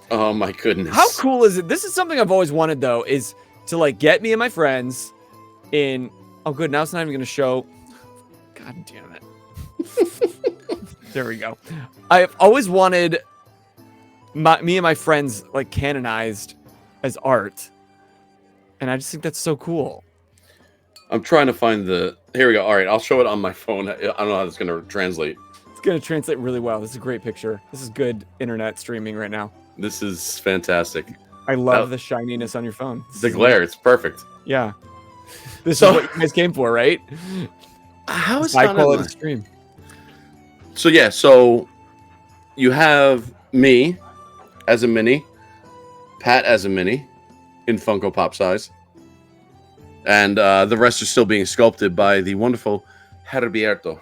Oh my goodness. How cool is it? This is something I've always wanted though, is to like get me and my friends in. Oh good, now it's not even gonna show. God damn it. There we go. I've always wanted me and my friends like canonized as art, and I just think that's so cool. I'm trying to find the. Here we go. All right, I'll show it on my phone. I don't know how it's going to translate. It's going to translate really well. This is a great picture. This is good internet streaming right now. This is fantastic. I love the shininess on your phone. The glare, it's perfect. Yeah. This is what you guys came for, right? How is high quality stream? So yeah, so you have me as a mini, Pat as a mini, in Funko Pop size, and the rest are still being sculpted by the wonderful Herberto,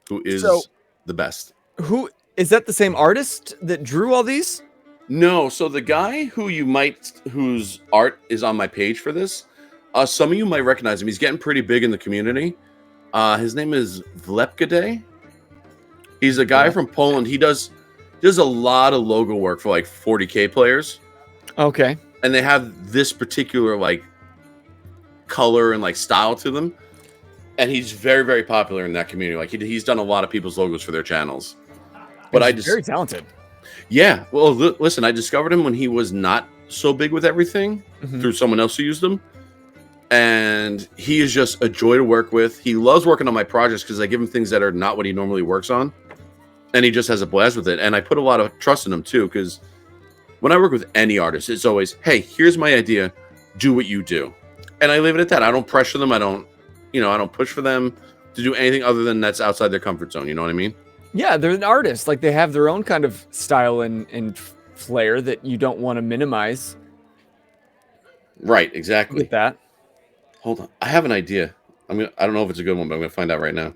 who is the best. Who is that? The same artist that drew all these? No, so the guy whose art is on my page for this, some of you might recognize him. He's getting pretty big in the community. His name is Vlepkade. He's a guy from Poland. He does does a lot of logo work for like 40K players. Okay. And they have this particular like color and like style to them. And he's very, very popular in that community. Like he's done a lot of people's logos for their channels. But He's very talented. Yeah. Well, listen, I discovered him when he was not so big with everything through someone else who used them. And he is just a joy to work with. He loves working on my projects because I give him things that are not what he normally works on. And he just has a blast with it. And I put a lot of trust in him too, because when I work with any artist, it's always, hey, here's my idea. Do what you do. And I leave it at that. I don't pressure them. I don't push for them to do anything other than that's outside their comfort zone. You know what I mean? Yeah, they're an artist. Like they have their own kind of style and flair that you don't want to minimize. Right, exactly. With that. Hold on. I have an idea. I don't know if it's a good one, but I'm gonna find out right now.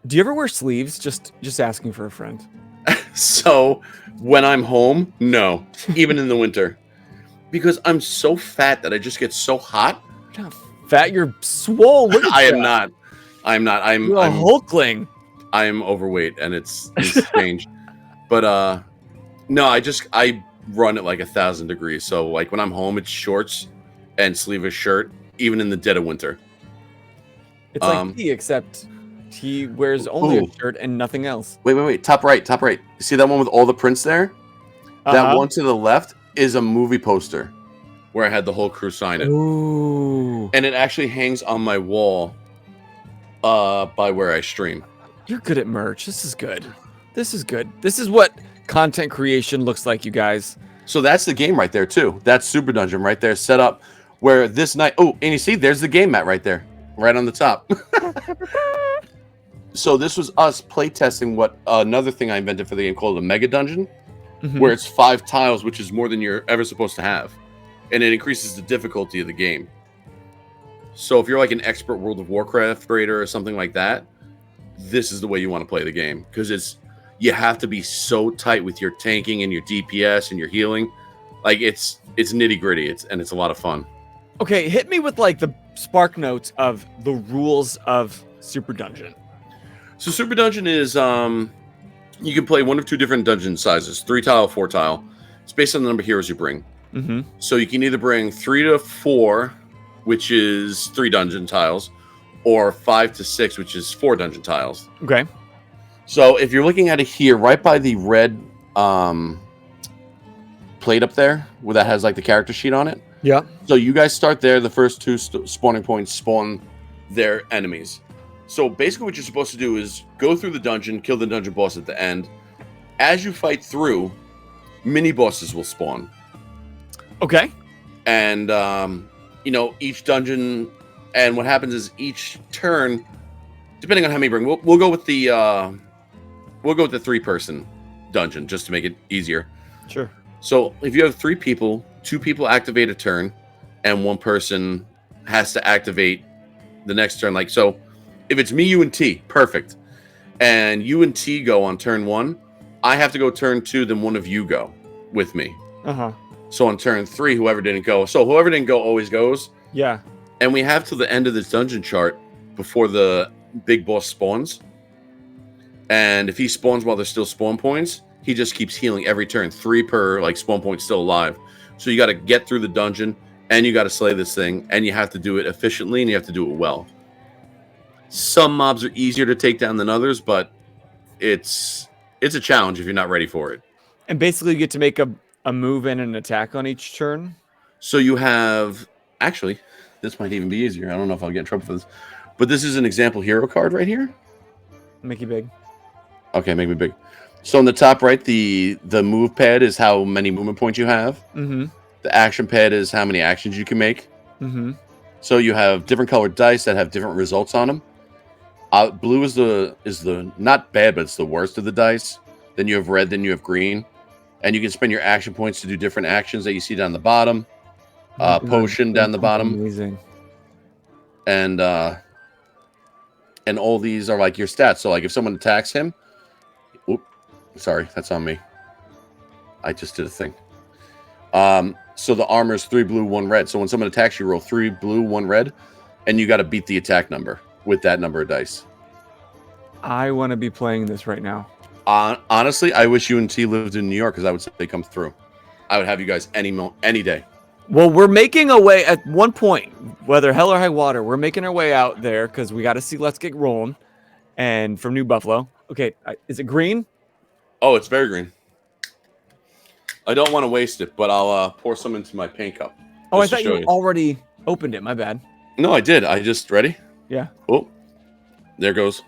Do you ever wear sleeves? Just asking for a friend. So when I'm home, no. Even in the winter. Because I'm so fat that I just get so hot. You're not fat, you're swole. Look at I that. am not. I'm not. You're a hulkling. I'm overweight and it's changed. But no, I run at like 1,000 degrees. So like when I'm home, it's shorts and sleeveless shirt, even in the dead of winter. It's like he, except he wears only a shirt and nothing else. Wait. Top right. You see that one with all the prints there? That one to the left is a movie poster where I had the whole crew sign it. Ooh. And it actually hangs on my wall by where I stream. You're good at merch. This is good. This is what content creation looks like, you guys. So that's the game right there, too. That's SuperDungeon right there, set up where this night... Oh, and you see, there's the game mat right there, right on the top. So this was us playtesting what another thing I invented for the game called a Mega Dungeon, where it's 5 tiles, which is more than you're ever supposed to have. And it increases the difficulty of the game. So if you're like an expert World of Warcraft raider or something like that, this is the way you want to play the game. Because you have to be so tight with your tanking and your DPS and your healing. Like it's nitty gritty. It's a lot of fun. Okay, hit me with like the spark notes of the rules of SuperDungeon. So SuperDungeon is you can play one of 2 different dungeon sizes, 3 tile, 4 tile. It's based on the number of heroes you bring. So you can either bring 3 to 4, which is 3 dungeon tiles, or 5 to 6, which is 4 dungeon tiles. Okay. So if you're looking at it here, right by the red plate up there, where that has like the character sheet on it. Yeah. So you guys start there. The first 2 spawning points spawn their enemies. So basically what you're supposed to do is go through the dungeon, kill the dungeon boss at the end. As you fight through, mini bosses will spawn. Okay. And, each dungeon, and what happens is each turn, depending on how many bring, we'll go with the 3-person dungeon just to make it easier. Sure. So if you have 3 people, 2 people activate a turn, and 1 person has to activate the next turn. Like, so if it's me, you, and T, perfect. And you and T go on turn 1, I have to go turn 2, then one of you go with me. So on turn 3, whoever didn't go. So whoever didn't go always goes. Yeah. And we have to the end of this dungeon chart before the big boss spawns. And if he spawns while there's still spawn points, he just keeps healing every turn. 3 per like spawn point still alive. So you got to get through the dungeon and you got to slay this thing. And you have to do it efficiently and you have to do it well. Some mobs are easier to take down than others, but it's a challenge if you're not ready for it. And basically you get to make a move and an attack on each turn. So you have... Actually, this might even be easier. I don't know if I'll get in trouble for this. But this is an example hero card right here. Make you big. Okay, make me big. So on the top right, the move pad is how many movement points you have. The action pad is how many actions you can make. So you have different colored dice that have different results on them. Blue is the not bad, but it's the worst of the dice. Then you have red, then you have green. And you can spend your action points to do different actions that you see down the bottom. Potion down the bottom. Amazing. And all these are like your stats. So like if someone attacks him, sorry, that's on me. I just did a thing. So the armor is 3 blue, 1 red. So when someone attacks you, roll 3 blue, 1 red, and you got to beat the attack number with that number of dice. I want to be playing this right now. Honestly, I wish UNT lived in New York because I would say come through. I would have you guys any day. Well, we're making a way at one point, whether hell or high water, we're making our way out there because we got to see Let's Get Rolling and from New Buffalo. Okay, is it green? Oh, it's very green. I don't want to waste it, but I'll pour some into my paint cup. Oh, I thought you already opened it. My bad. No, I did. I just ready. Yeah. Oh, there goes.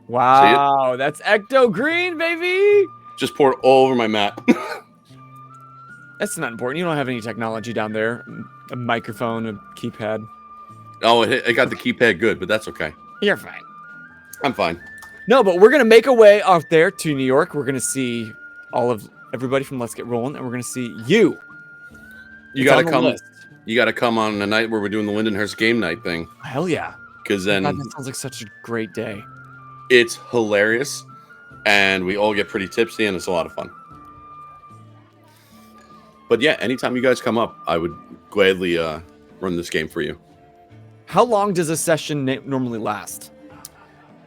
Wow, that's Ecto Green, baby. Just poured all over my mat. That's not important. You don't have any technology down there. A microphone, a keypad. Oh, it got the keypad good, but that's okay. You're fine. I'm fine. No, but we're going to make a way out there to New York. We're going to see everybody from Let's Get Rolling, and we're going to see you. You got to come. You got to come on a night where we're doing the Lindenhurst game night thing. Hell yeah. Because then... God, that sounds like such a great day. It's hilarious, and we all get pretty tipsy, and it's a lot of fun. But yeah, anytime you guys come up, I would gladly run this game for you. How long does a session normally last?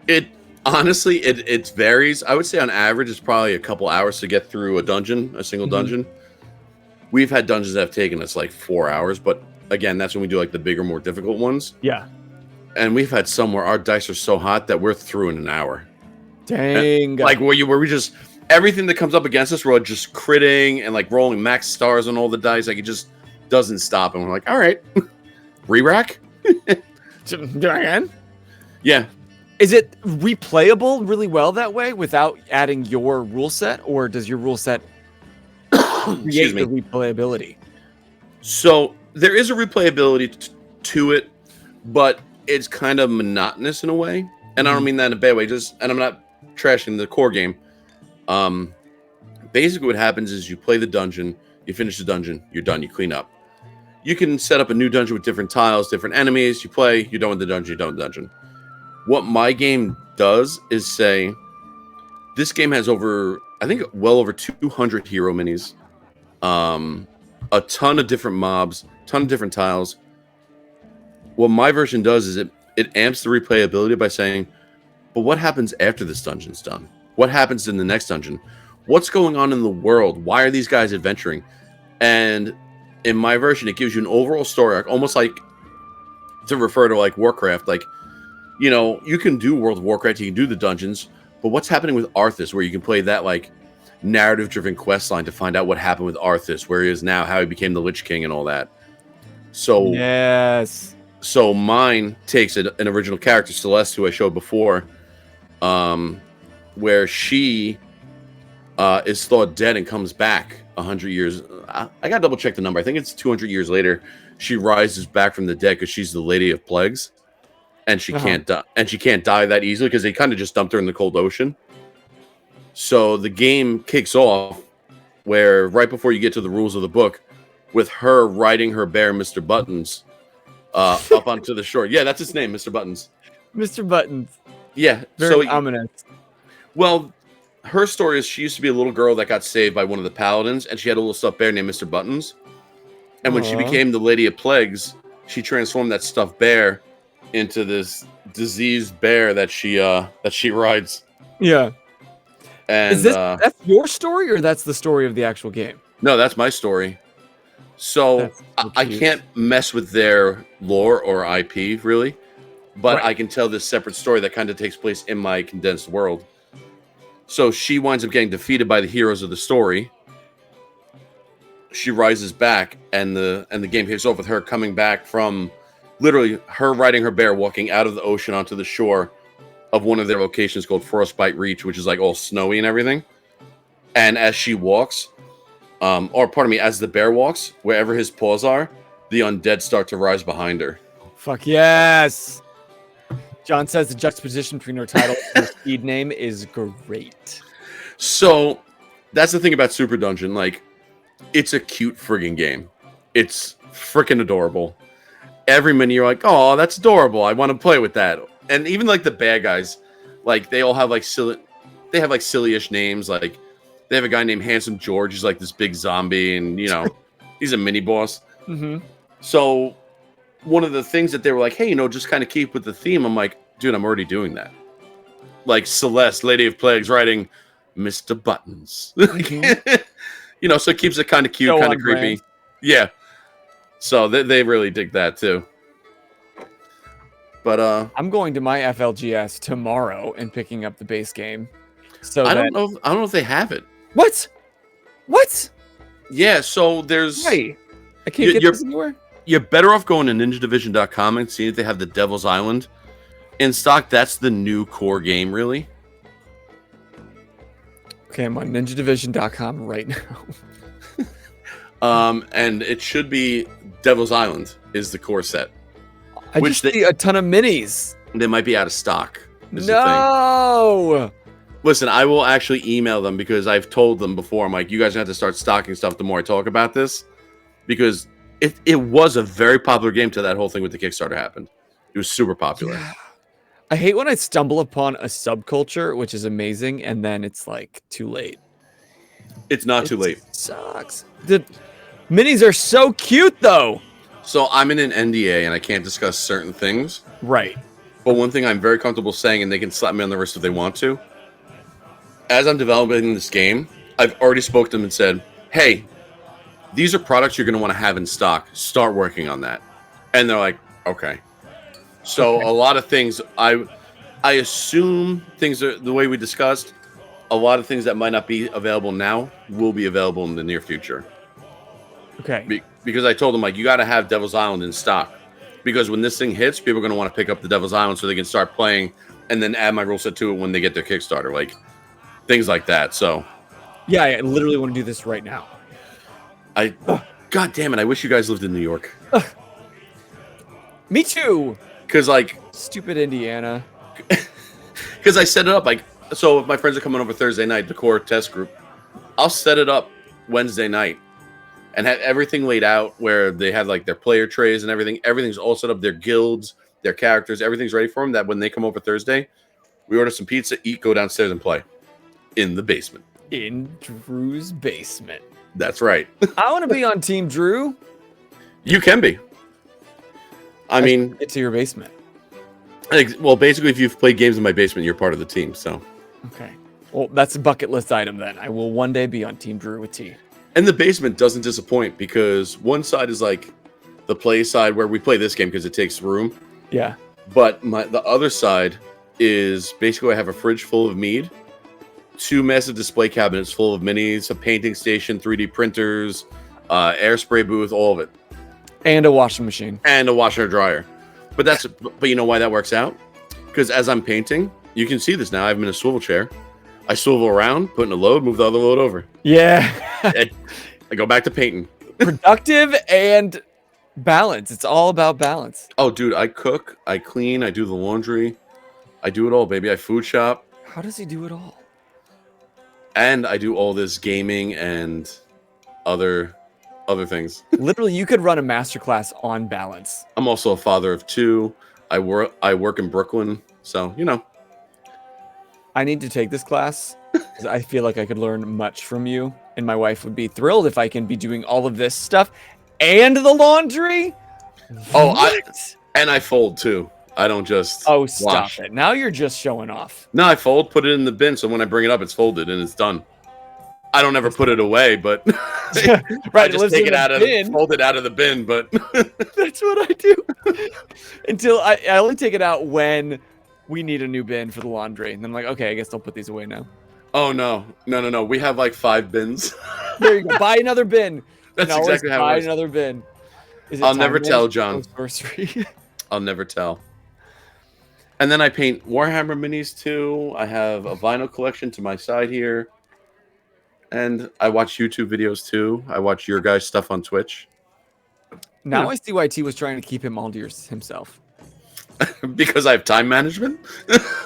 It honestly, it varies. I would say on average, it's probably a couple hours to get through a dungeon, a single dungeon. We've had dungeons that have taken us like 4 hours, but again, that's when we do like the bigger, more difficult ones. Yeah. And we've had some where our dice are so hot that we're through in an hour. Dang. And, like where we just... Everything that comes up against us, we're just critting and like rolling max stars on all the dice. Like it just doesn't stop. And we're like, all right, re-rack? Again? Yeah. Is it replayable really well that way without adding your rule set? Or does your rule set create the replayability? So there is a replayability to it, but it's kind of monotonous in a way. And I don't mean that in a bad way. And I'm not trashing the core game. Basically what happens is you play the dungeon, you finish the dungeon, you're done, you clean up. You can set up a new dungeon with different tiles, different enemies, you play, you're done with the dungeon, you're done with the dungeon. What my game does is say, this game has I think well over 200 hero minis, a ton of different mobs, ton of different tiles. What my version does is it amps the replayability by saying, but what happens after this dungeon's done? What happens in the next dungeon? What's going on in the world? Why are these guys adventuring? And in my version, it gives you an overall story arc, almost like to refer to like Warcraft. Like, you know, you can do World of Warcraft, you can do the dungeons, but what's happening with Arthas, where you can play that like narrative-driven quest line to find out what happened with Arthas, where he is now, how he became the Lich King and all that. So yes. So mine takes an original character, Celeste, who I showed before, where she is thought dead and comes back 100 years. I gotta double check the number. I think it's 200 years later. She rises back from the dead because she's the Lady of Plagues, and she can't die. And she can't die that easily because they kind of just dumped her in the cold ocean. So the game kicks off where right before you get to the rules of the book, with her riding her bear, Mr. Buttons, up onto the shore. Yeah, that's his name, Mr. Buttons. Mr. Buttons. Yeah, very ominous. Well, her story is she used to be a little girl that got saved by one of the paladins, and she had a little stuffed bear named Mr. Buttons. And when she became the Lady of Plagues, she transformed that stuffed bear into this diseased bear that she rides. Yeah. And is that's your story, or that's the story of the actual game? No, that's my story. So I can't mess with their lore or IP really, but I can tell this separate story that kind of takes place in my condensed world. So she winds up getting defeated by the heroes of the story. She rises back, and the game kicks off with her coming back from literally her riding her bear, walking out of the ocean onto the shore of one of their locations called Frostbite Reach, which is like all snowy and everything. And as she walks, as the bear walks, wherever his paws are, the undead start to rise behind her. Fuck yes! John says the juxtaposition between her title and her speed name is great. So, that's the thing about SuperDungeon. Like, it's a cute friggin' game. It's freaking adorable. Every minute you're like, oh, that's adorable. I want to play with that. And even like the bad guys, like they all have like silly-ish names. Like they have a guy named Handsome George. He's like this big zombie, and you know, he's a mini boss. Mm-hmm. So one of the things that they were like, hey, you know, just kind of keep with the theme. I'm like, dude, I'm already doing that. Like Celeste, Lady of Plagues, riding Mr. Buttons. Mhm. You know, so it keeps it kind of cute, So kind of on creepy. brand. Yeah. So they really dig that too. But I'm going to my FLGS tomorrow and picking up the base game. So I that don't know if they have it. what? What? Yeah, so there's Why? I can't get this anywhere. you're better off going to ninjadivision.com and seeing if they have the Devil's Island in stock. That's the new core game, really. Okay, I'm on ninjadivision.com right now. And it should be Devil's Island is the core set. I just see a ton of minis. They might be out of stock. Is the thing. No. Listen, I will actually email them because I've told them before. I'm like, you guys have to start stocking stuff the more I talk about this, because it was a very popular game till that whole thing with the Kickstarter happened. It was super popular. Yeah. I hate when I stumble upon a subculture, which is amazing, and then it's like too late. It's not too late. Sucks. The minis are so cute, though. So I'm in an NDA and I can't discuss certain things. Right. But one thing I'm very comfortable saying, and they can slap me on the wrist if they want to, as I'm developing this game, I've already spoke to them and said, hey, these are products you're going to want to have in stock. Start working on that. And they're like, okay. So a lot of things, I assume things are the way we discussed. A lot of things that might not be available now will be available in the near future. Okay. Because I told them, like, you got to have Devil's Island in stock. Because when this thing hits, people are going to want to pick up the Devil's Island so they can start playing and then add my rule set to it when they get their Kickstarter. Like, things like that. So, yeah, I literally want to do this right now. God damn it, I wish you guys lived in New York. Me too. Because, like, stupid Indiana. Because I set it up, like, so if my friends are coming over Thursday night, the core test group, I'll set it up Wednesday night and have everything laid out where they have, like, their player trays and everything. Everything's all set up, their guilds, their characters, everything's ready for them, that when they come over Thursday, we order some pizza, eat, go downstairs and play in the basement. In Drew's basement. That's right. I want to be on Team Drew. You can be. I mean, get to your basement. Well, basically, if you've played games in my basement, you're part of the team. So, okay. Well, that's a bucket list item then. I will one day be on Team Drew with T. And the basement doesn't disappoint because one side is like the play side where we play this game because it takes room. Yeah. But the other side is basically I have a fridge full of mead, 2 massive display cabinets full of minis, a painting station, 3D printers, air spray booth, all of it. And a washing machine. And a washer and dryer. But you know why that works out? Because as I'm painting, you can see this now. I'm in a swivel chair. I swivel around, put in a load, move the other load over. Yeah. I go back to painting. Productive and balance. It's all about balance. Oh, dude, I cook, I clean, I do the laundry. I do it all, baby. I food shop. How does he do it all? And I do all this gaming and other things. Literally, you could run a masterclass on balance. I'm also a father of 2. I work in Brooklyn, so you know. I need to take this class because I feel like I could learn much from you, and my wife would be thrilled if I can be doing all of this stuff and the laundry. Oh, I fold too. I don't just stop it. Now you're just showing off. No, I fold, put it in the bin, so when I bring it up, it's folded and it's done. I don't ever put it away, but right, I just take it out of fold it out of the bin. But that's what I do. Until I only take it out when we need a new bin for the laundry, and then I'm like, okay, I guess I'll put these away now. Oh no! We have like 5 bins. There you go. Buy another bin. That's exactly how it buy works. Another bin. I'll never tell, John. Sorcery. I'll never tell. And then I paint Warhammer minis too. I have a vinyl collection to my side here. And I watch YouTube videos too. I watch your guys' stuff on Twitch. Now I see why T was trying to keep him all to himself. Because I have time management?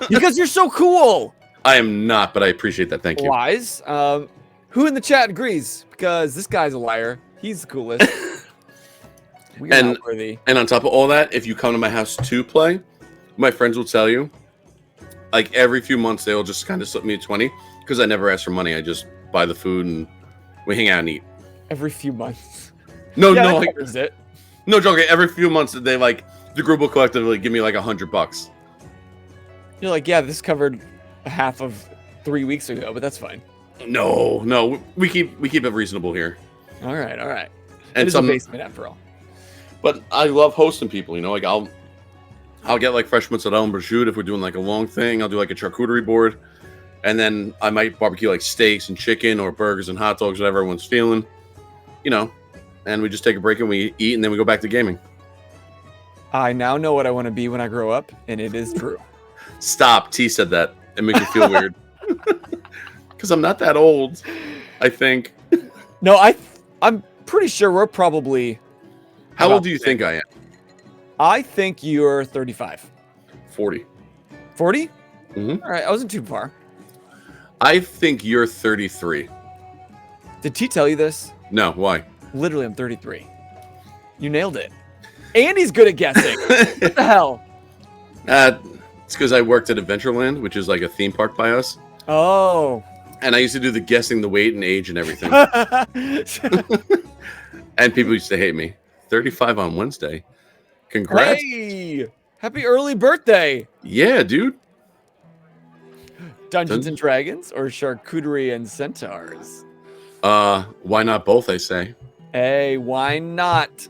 Because you're so cool! I am not, but I appreciate that. Thank you. Lies. Who in the chat agrees? Because this guy's a liar. He's the coolest. And on top of all that, if you come to my house to play, my friends will tell you, like every few months, they'll just kind of slip me a 20 because I never ask for money. I just buy the food and we hang out and eat. Every few months. No, is it? No joke. Every few months, they like the group will collectively give me like $100. You're like, yeah, this covered half of 3 weeks ago, but that's fine. No, we keep it reasonable here. All right. And it is a basement after all. But I love hosting people. You know, like I'll get like fresh mozzarella and prosciutto if we're doing like a long thing. I'll do like a charcuterie board, and then I might barbecue like steaks and chicken or burgers and hot dogs, whatever everyone's feeling. You know, and we just take a break and we eat, and then we go back to gaming. I now know what I want to be when I grow up, and it is Drew. Stop. T said that. It makes me feel weird. Because I'm not that old, I think. No, I'm pretty sure we're probably... How old do you think I am? I think you're 35. 40. 40? Mm-hmm. All right, I wasn't too far. I think you're 33. Did T tell you this? No, why? Literally, I'm 33. You nailed it. And he's good at guessing. What the hell? It's because I worked at Adventureland, which is like a theme park by us. Oh. And I used to do the guessing the weight and age and everything. And people used to hate me. 35 on Wednesday. Congrats. Hey! Happy early birthday! Yeah, dude. Dungeons and Dragons or Charcuterie and Centaurs? Why not both, I say. Hey, why not?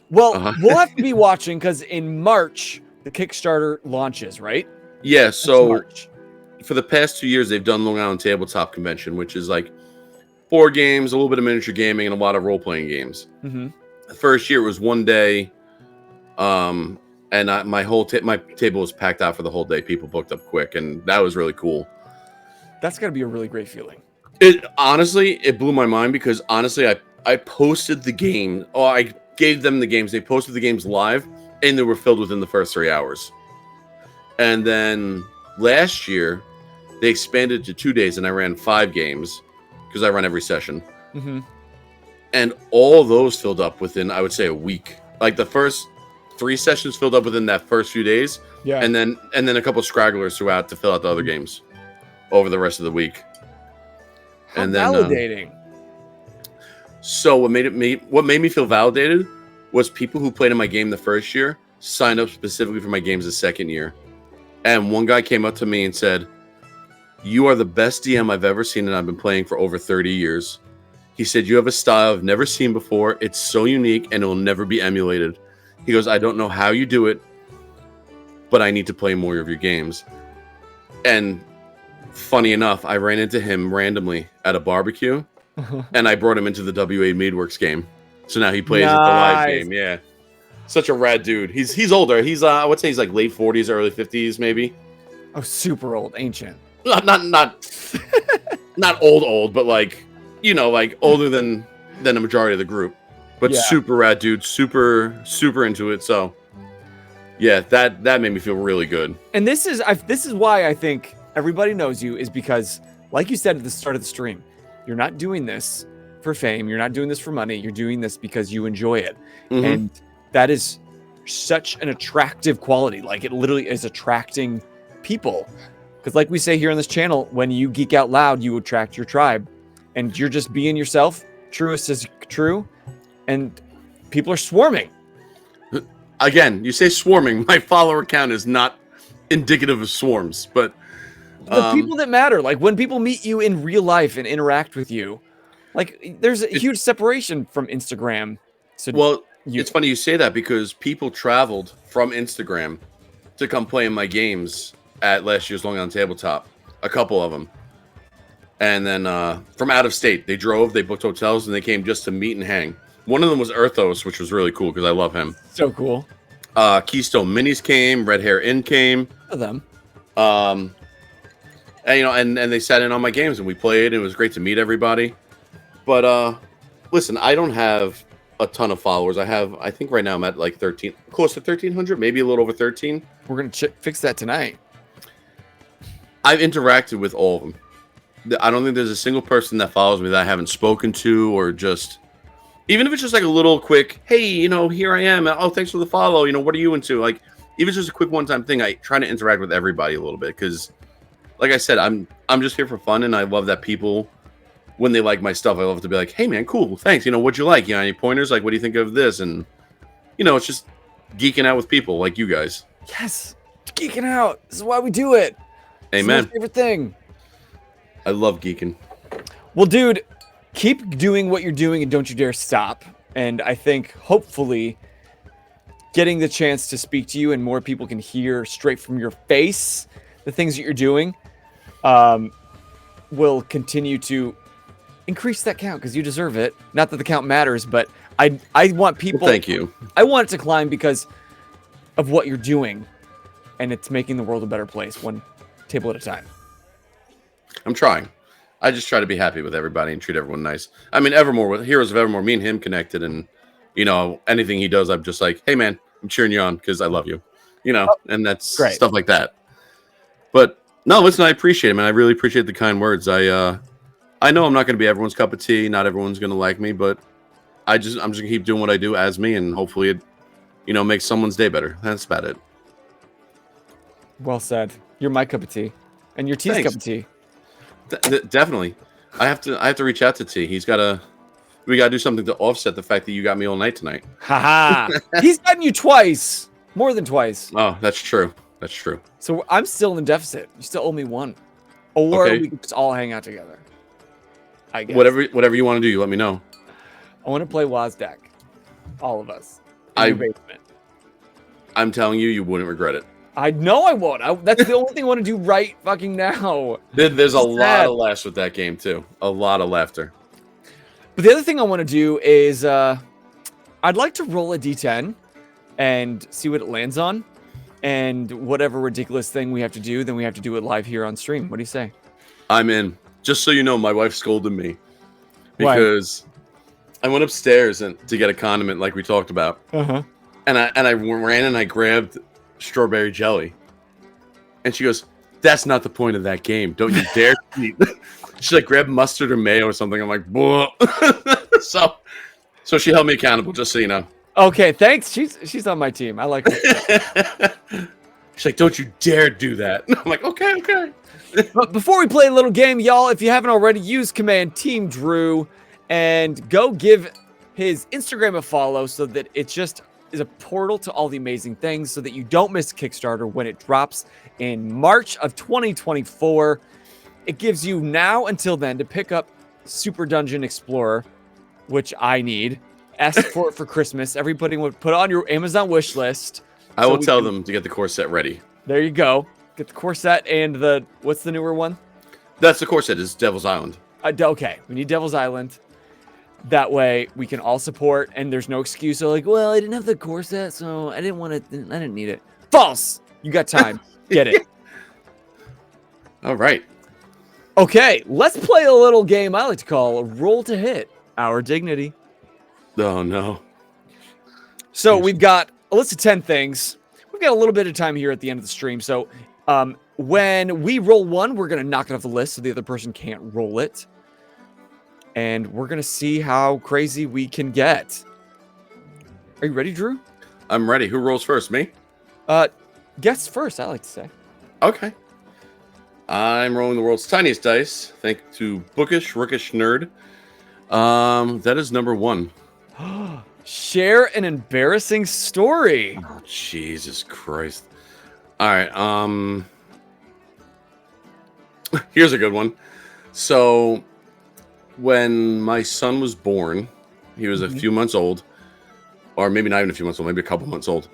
Well, we'll have to be watching because in March, the Kickstarter launches, right? Yeah, so for the past 2 years, they've done Long Island Tabletop Convention, which is like board games, a little bit of miniature gaming, and a lot of role-playing games. Mm-hmm. The first year it was one day, and my table was packed out for the whole day. People booked up quick, and that was really cool. That's got to be a really great feeling. It blew my mind because honestly, I posted the game. Oh, I gave them the games. They posted the games live, and they were filled within the first 3 hours. And then last year, they expanded to 2 days, and I ran 5 games because I run every session. Mm-hmm. And all those filled up within, I would say, a week. Like the first 3 sessions filled up within that first few days. Yeah. And then a couple of stragglers throughout to fill out the other games over the rest of the week. How and then validating. So what made me feel validated was people who played in my game the first year signed up specifically for my games the second year. And one guy came up to me and said, "You are the best DM I've ever seen, and I've been playing for over 30 years. He said, "You have a style I've never seen before. It's so unique, and it will never be emulated." He goes, "I don't know how you do it, but I need to play more of your games." And funny enough, I ran into him randomly at a barbecue, and I brought him into the WA Meadworks game. So now he plays at the live game. Yeah. Such a rad dude. He's older. He's I would say he's like late 40s, early 50s, maybe. Oh, super old, ancient. Not old, but like, you know, like older than a majority of the group. But yeah. Super rad dude, super into it. So yeah, that made me feel really good. And this is why I think everybody knows you, is because, like you said at the start of the stream, you're not doing this for fame, you're not doing this for money, you're doing this because you enjoy it. Mm-hmm. And that is such an attractive quality. Like, it literally is attracting people. Because like we say here on this channel, when you geek out loud, you attract your tribe. And you're just being yourself, truest is true, and people are swarming. Again, you say swarming. My follower count is not indicative of swarms, but the people that matter, like when people meet you in real life and interact with you, like there's a huge separation from Instagram. So it's funny you say that because people traveled from Instagram to come play in my games at last year's Long Island Tabletop. A couple of them. And then from out of state, they booked hotels, and they came just to meet and hang. One of them was Earthos, which was really cool because I love him. So cool. Keystone Minis came, Red Hair Inn came. For them. And and they sat in on my games and we played. It was great to meet everybody. But listen, I don't have a ton of followers. I think right now I'm at like 13, close to 1,300, maybe a little over 13. We're gonna fix that tonight. I've interacted with all of them. I don't think there's a single person that follows me that I haven't spoken to, or just, even if it's just like a little quick, hey, here I am. Oh, thanks for the follow. What are you into? Like, even just a quick one-time thing, I try to interact with everybody a little bit because, like I said, I'm just here for fun, and I love that people, when they like my stuff, I love to be like, hey man, cool, thanks. What'd you like? Any pointers? Like, what do you think of this? And it's just geeking out with people like you guys. Yes, geeking out. This is why we do it. Amen. It's my favorite thing. I love geeking. Well, dude, keep doing what you're doing and don't you dare stop. And I think hopefully getting the chance to speak to you and more people can hear straight from your face the things that you're doing will continue to increase that count because you deserve it. Not that the count matters, but I want people. Well, thank you. I want it to climb because of what you're doing, and it's making the world a better place one table at a time. I'm trying. I just try to be happy with everybody and treat everyone nice. I mean, Evermore, with Heroes of Evermore, me and him connected, and you know, anything he does, I'm just like, hey man, I'm cheering you on because I love you, you know, and that's great. Stuff like that. But no, listen, I appreciate it, man. I really appreciate the kind words. I know I'm not going to be everyone's cup of tea. Not everyone's going to like me, but I'm just going to keep doing what I do as me, and hopefully it, you know, makes someone's day better. That's about it. Well said. You're my cup of tea, and your tea's Thanks. cup of tea. Definitely. I have to reach out to T. We got to do something to offset the fact that you got me all night tonight. Haha. He's gotten you twice. More than twice. Oh, that's true. That's true. So I'm still in deficit. You still owe me one. Or Okay. we can just all hang out together. I guess. Whatever you want to do, you let me know. I want to play WOSDEC. All of us. I- In your basement. I'm telling you, you wouldn't regret it. I know I won't. That's the only thing I want to do right fucking now. There's a lot Sad. of laughs with that game too. A lot of laughter. But the other thing I want to do is I'd like to roll a d10 and see what it lands on. And whatever ridiculous thing we have to do, then we have to do it live here on stream. What do you say? I'm in. Just so you know, my wife scolded me Why? because I went upstairs to get a condiment like we talked about, Uh-huh. and I ran and I grabbed strawberry jelly, and she goes, "That's not the point of that game. Don't you dare eat." She like grabbed mustard or mayo or something. I'm like, "Whoa!" so she held me accountable. Just so you know. Okay, thanks. She's on my team. I like her. She's like, "Don't you dare do that." I'm like, "Okay." But before we play a little game, y'all, if you haven't already, use command Team Drew and go give his Instagram a follow so that it just is a portal to all the amazing things so that you don't miss Kickstarter when it drops in March of 2024. It gives you now until then to pick up SuperDungeon Explorer, which I need. Ask for it for Christmas. Everybody would put it on your Amazon wish list. I will tell them to get the core set ready. There you go. Get the core set and what's the newer one? That's the core set. Is Devil's Island. Okay, we need Devil's Island. That way we can all support, and there's no excuse. So like, well, I didn't have the core set, so I didn't need it. False. You got time. Get it. All right. Okay, let's play a little game I like to call Roll to Hit Our Dignity. Oh no. So we've got a list of 10 things. We've got a little bit of time here at the end of the stream. So when we roll one, we're going to knock it off the list so the other person can't roll it. And we're going to see how crazy we can get. Are you ready, Drew? I'm ready. Who rolls first? Me? Guess first, I like to say. Okay. I'm rolling the world's tiniest dice. Thanks to Bookish Rookish Nerd. That is number 1. Share an embarrassing story. Oh, Jesus Christ. All right. Here's a good one. So, when my son was born, he was a few months old, or maybe not even a few months old, maybe a couple months old.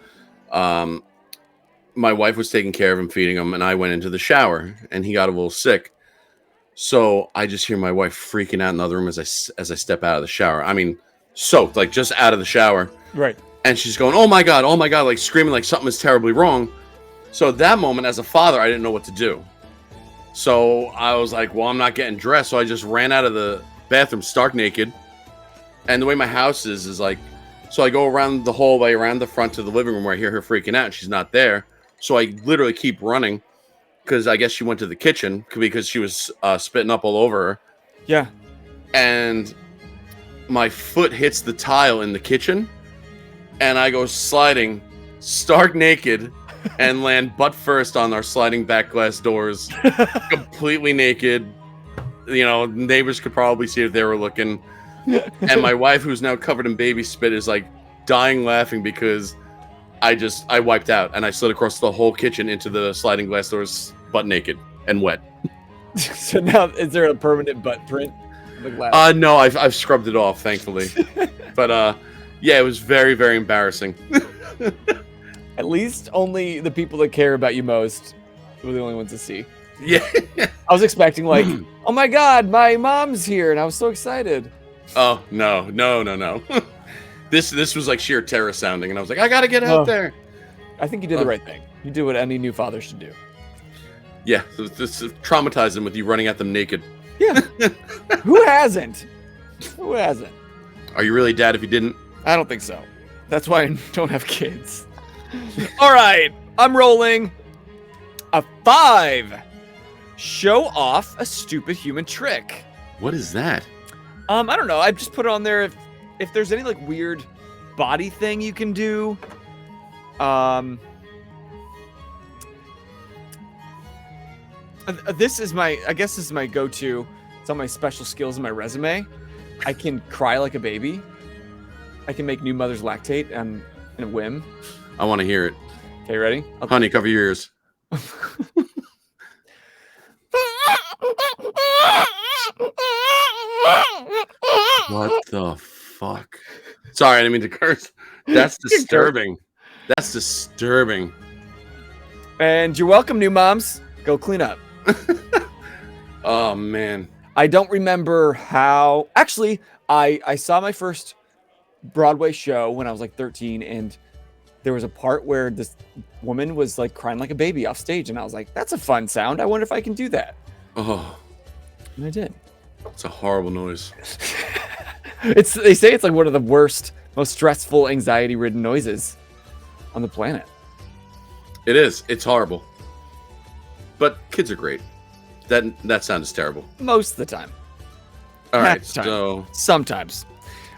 My wife was taking care of him, feeding him, and I went into the shower, and he got a little sick. So I just hear my wife freaking out in the other room as I step out of the shower. I mean, soaked, like just out of the shower. Right. And she's going, oh my God, like screaming like something is terribly wrong. So at that moment, as a father, I didn't know what to do. So I was like, well, I'm not getting dressed. So I just ran out of the bathroom stark naked. And the way my house is like, so I go around the hallway, around the front to the living room where I hear her freaking out and she's not there. So I literally keep running because I guess she went to the kitchen because she was spitting up all over her. Yeah. And my foot hits the tile in the kitchen and I go sliding stark naked and land butt first on our sliding back glass doors, completely naked. You know, neighbors could probably see if they were looking. And my wife, who's now covered in baby spit, is like dying laughing because I wiped out and I slid across the whole kitchen into the sliding glass doors butt naked and wet. So now, is there a permanent butt print? On the glass? No, I've scrubbed it off, thankfully. But yeah, it was very, very embarrassing. At least only the people that care about you most were the only ones to see. Yeah. I was expecting like, oh my god, my mom's here, and I was so excited. Oh no. This was like sheer terror sounding, and I was like, I gotta get out there. I think you did the right thing. You did what any new father should do. Yeah, this traumatized them with you running at them naked. Yeah. Who hasn't? Who hasn't? Are you really dad if you didn't? I don't think so. That's why I don't have kids. All right, I'm rolling a 5. Show off a stupid human trick. What is that? I don't know. I just put it on there if there's any like weird body thing you can do. This is my go-to. It's on my special skills in my resume. I can cry like a baby. I can make new mothers lactate in a whim. I want to hear it. Okay, ready? Honey, cover your ears. What the fuck? Sorry, I didn't mean to curse. That's disturbing. That's disturbing. And you're welcome, new moms. Go clean up. Oh, man. I don't remember how... Actually, I saw my first Broadway show when I was like 13, and there was a part where this woman was like crying like a baby off stage, and I was like, that's a fun sound. I wonder if I can do that. Oh. And I did. It's a horrible noise. They say it's like one of the worst, most stressful, anxiety-ridden noises on the planet. It is. It's horrible. But kids are great. That sound is terrible. Most of the time. All Half right, the time. so... Sometimes.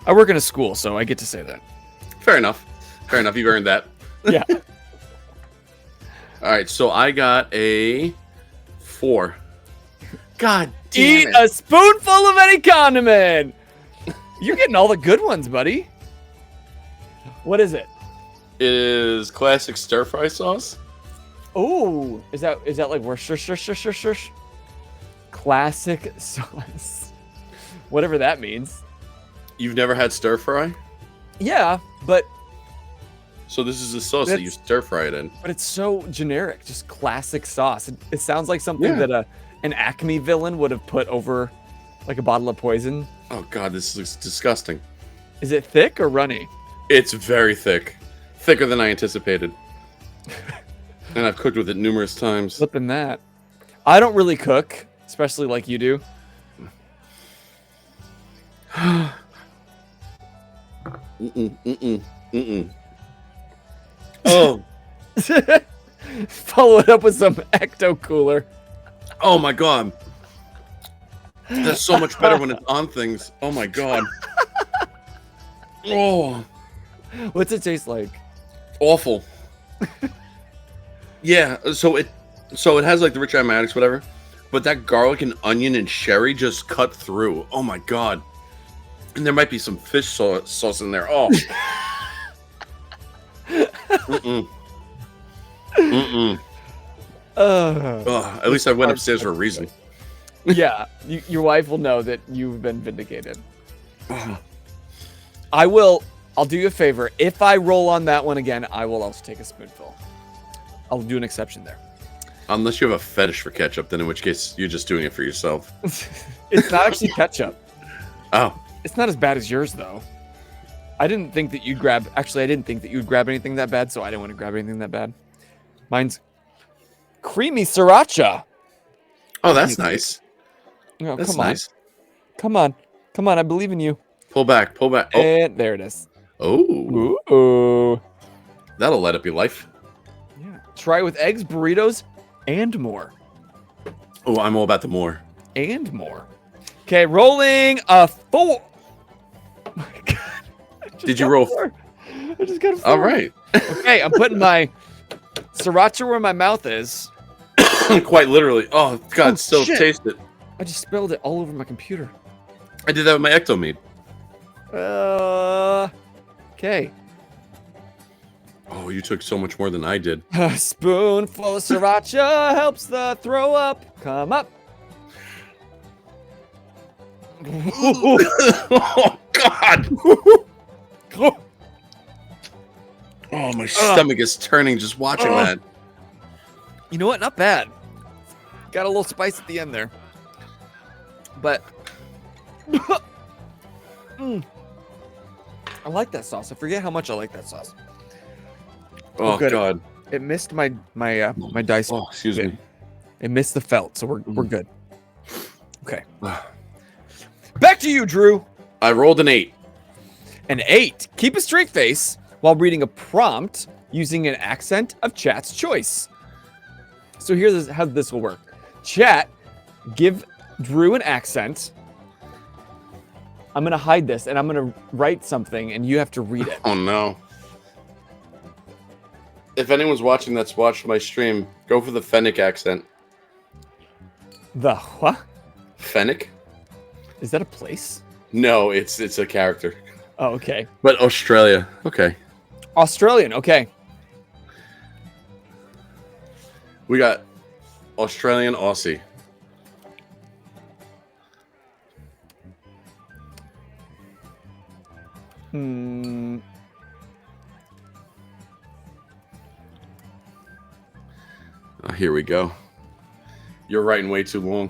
I work in a school, so I get to say that. Fair enough. Fair enough. You've earned that. Yeah. All right, so I got a 4. God damn Eat it. a spoonful of any condiment. You're getting all the good ones, buddy. What is it? It is classic stir fry sauce. Oh, is that like Worcestershire? Classic sauce. Whatever that means. You've never had stir fry? Yeah, but So this is a sauce that you stir fry it in. but it's so generic, just classic sauce. It sounds like something Yeah. that an Acme villain would have put over like a bottle of poison. Oh god, this looks disgusting. Is it thick or runny? It's very thick. Thicker than I anticipated. And I've cooked with it numerous times. Flipping that. I don't really cook, especially like you do. Oh. Follow it up with some Ecto Cooler. Oh my god. That's so much better when it's on things. Oh my god. Oh. What's it taste like? Awful. Yeah, so it has like the rich aromatics, whatever, but that garlic and onion and sherry just cut through. Oh my god. And there might be some fish sauce in there. Oh. Mm-mm. Mm-mm. At least I went upstairs for a reason. Yeah, your wife will know that you've been vindicated. I'll do you a favor. If I roll on that one again, I will also take a spoonful. I'll do an exception there. Unless you have a fetish for ketchup, then in which case you're just doing it for yourself. It's not actually ketchup. Oh. It's not as bad as yours, though. I didn't think that you'd grab... Actually, I didn't think that you'd grab anything that bad, so I didn't want to grab anything that bad. Mine's creamy sriracha. Oh, that's nice. Oh, That's come on. nice. Come on. Come on, I believe in you. Pull back. Oh. And there it is. Oh. Ooh. That'll light up your life. Yeah. Try it with eggs, burritos, and more. Oh, I'm all about the more. And more. Okay, rolling a 4. Oh my god. Did you roll? 4. I just got a 4. All right. Okay, I'm putting my sriracha where my mouth is. Quite literally. Oh, God, Oh, still shit. taste it. I just spilled it all over my computer. I did that with my Ectomead. Okay. Oh, you took so much more than I did. A spoonful of sriracha helps the throw up come up. Oh God! Oh, my stomach is turning just watching that. You know what? Not bad. Got a little spice at the end there. But I like that sauce. I forget how much I like that sauce. Oh God! It missed my dice. Oh, excuse me. It missed the felt, so we're good. Okay. Back to you, Drew. I rolled an 8. An 8. Keep a straight face while reading a prompt using an accent of chat's choice. So here's how this will work. Chat, give Drew an accent. I'm going to hide this, and I'm going to write something, and you have to read it. Oh, no. If anyone's watching that's watched my stream, go for the Fennec accent. The what? Fennec? Is that a place? No, it's a character. Oh, okay. But Australia. Okay. Australian, okay. We got Australian Aussie. Oh, here we go. You're writing way too long.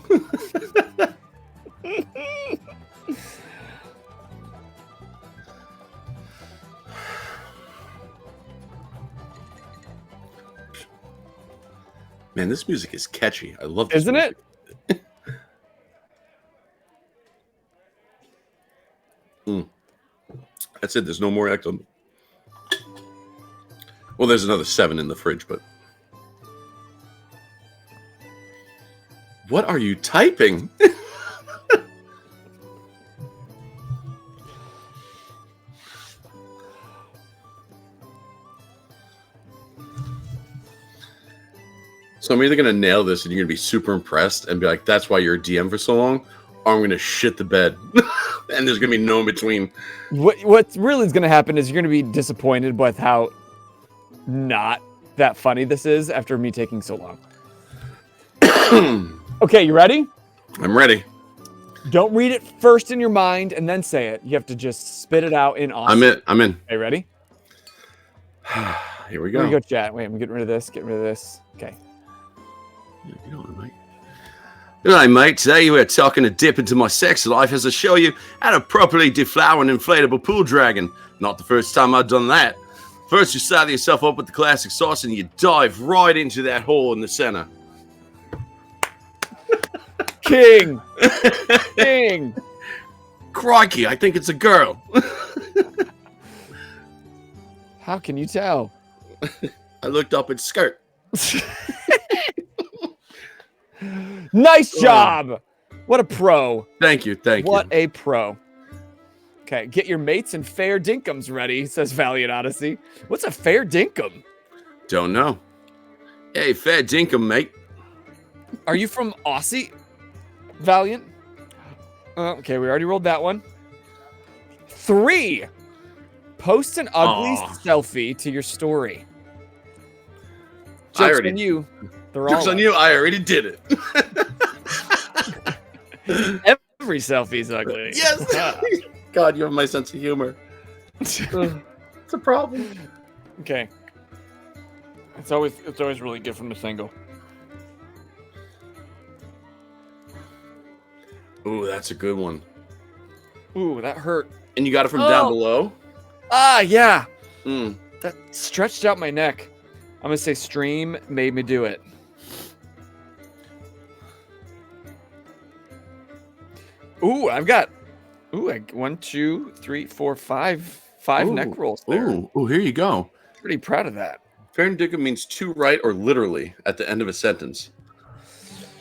Man, this music is catchy. I love this Isn't music. it? That's it. There's no more act on. Well, there's another 7 in the fridge, but. What are you typing? So I'm either going to nail this and you're going to be super impressed and be like, that's why you're a DM for so long, or I'm going to shit the bed. And there's going to be no in between. What really is going to happen is you're going to be disappointed with how not that funny this is after me taking so long. Okay, you ready? I'm ready. Don't read it first in your mind and then say it. You have to just spit it out in awesome. I'm in. Okay, ready? Here we go. Here we go, chat. Wait, I'm getting rid of this. Okay. Hey, mate, today we're talking a dip into my sex life as I show you how to properly deflower an inflatable pool dragon. Not the first time I've done that. First, you start yourself up with the classic sauce and you dive right into that hole in the center. King! King! Crikey, I think it's a girl. How can you tell? I looked up its skirt. Nice job! What a pro. Thank you. What a pro. Okay, get your mates and fair dinkums ready, says Valiant Odyssey. What's a fair dinkum? Don't know. Hey, fair dinkum, mate. Are you from Aussie, Valiant? Okay, we already rolled that one. 3. Post an ugly selfie to your story. Joke's on you. Joke's on you. I already did it. Every selfie's ugly. Yes. God, you have my sense of humor. It's a problem. Okay. It's always really good from the single. Ooh, that's a good one. Ooh, that hurt. And you got it from down below? Ah, yeah. That stretched out my neck. I'm going to say stream made me do it. Ooh, I've got 1, 2, 3, 4, 5 neck rolls there. Ooh, here you go. Pretty proud of that. Fair and dinkum means to right or literally at the end of a sentence.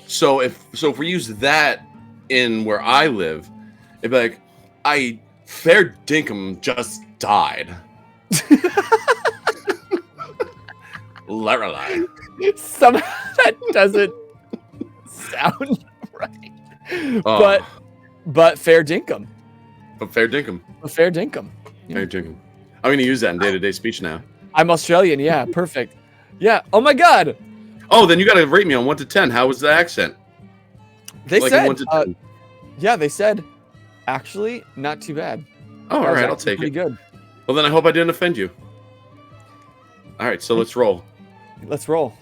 So if we use that in where I live, it'd be like, I fair dinkum just died. Literally. Somehow that doesn't sound right. But fair dinkum. But fair dinkum. A fair dinkum. Yeah. Fair dinkum. I'm going to use that in day-to-day speech now. I'm Australian. Yeah, perfect. Yeah. Oh my God. Oh, then you got to rate me on 1 to 10. How was the accent? They like said. 1 to 10. Yeah, they said Actually, not too bad. Oh, all right, I'll take pretty it. good. Well, then I hope I didn't offend you. All right, so let's roll. Let's roll.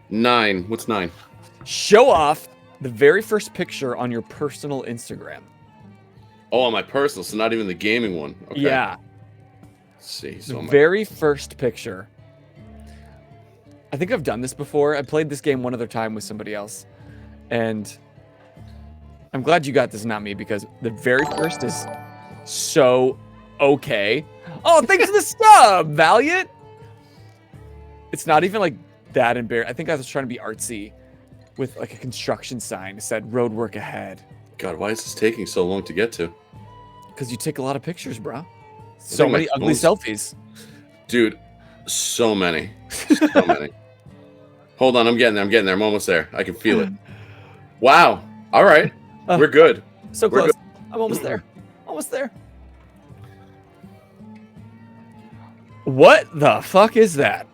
9. What's 9? Show off the very first picture on your personal Instagram. Oh, on my personal, so not even the gaming one. Okay. Yeah. Let's see. The So very first picture. I think I've done this before. I played this game one other time with somebody else. And I'm glad you got this, not me, because the very first is so okay. Oh, thanks for the sub, Valiant. It's not even like that embarrassing. I think I was trying to be artsy with like a construction sign that said road work ahead. God, why is this taking so long to get to? Because you take a lot of pictures, bro. So many ugly selfies. Dude, so many. So many. Hold on, I'm getting there. I'm almost there. I can feel it. Wow. All right. We're good. So close. I'm almost there. Almost there. What the fuck is that?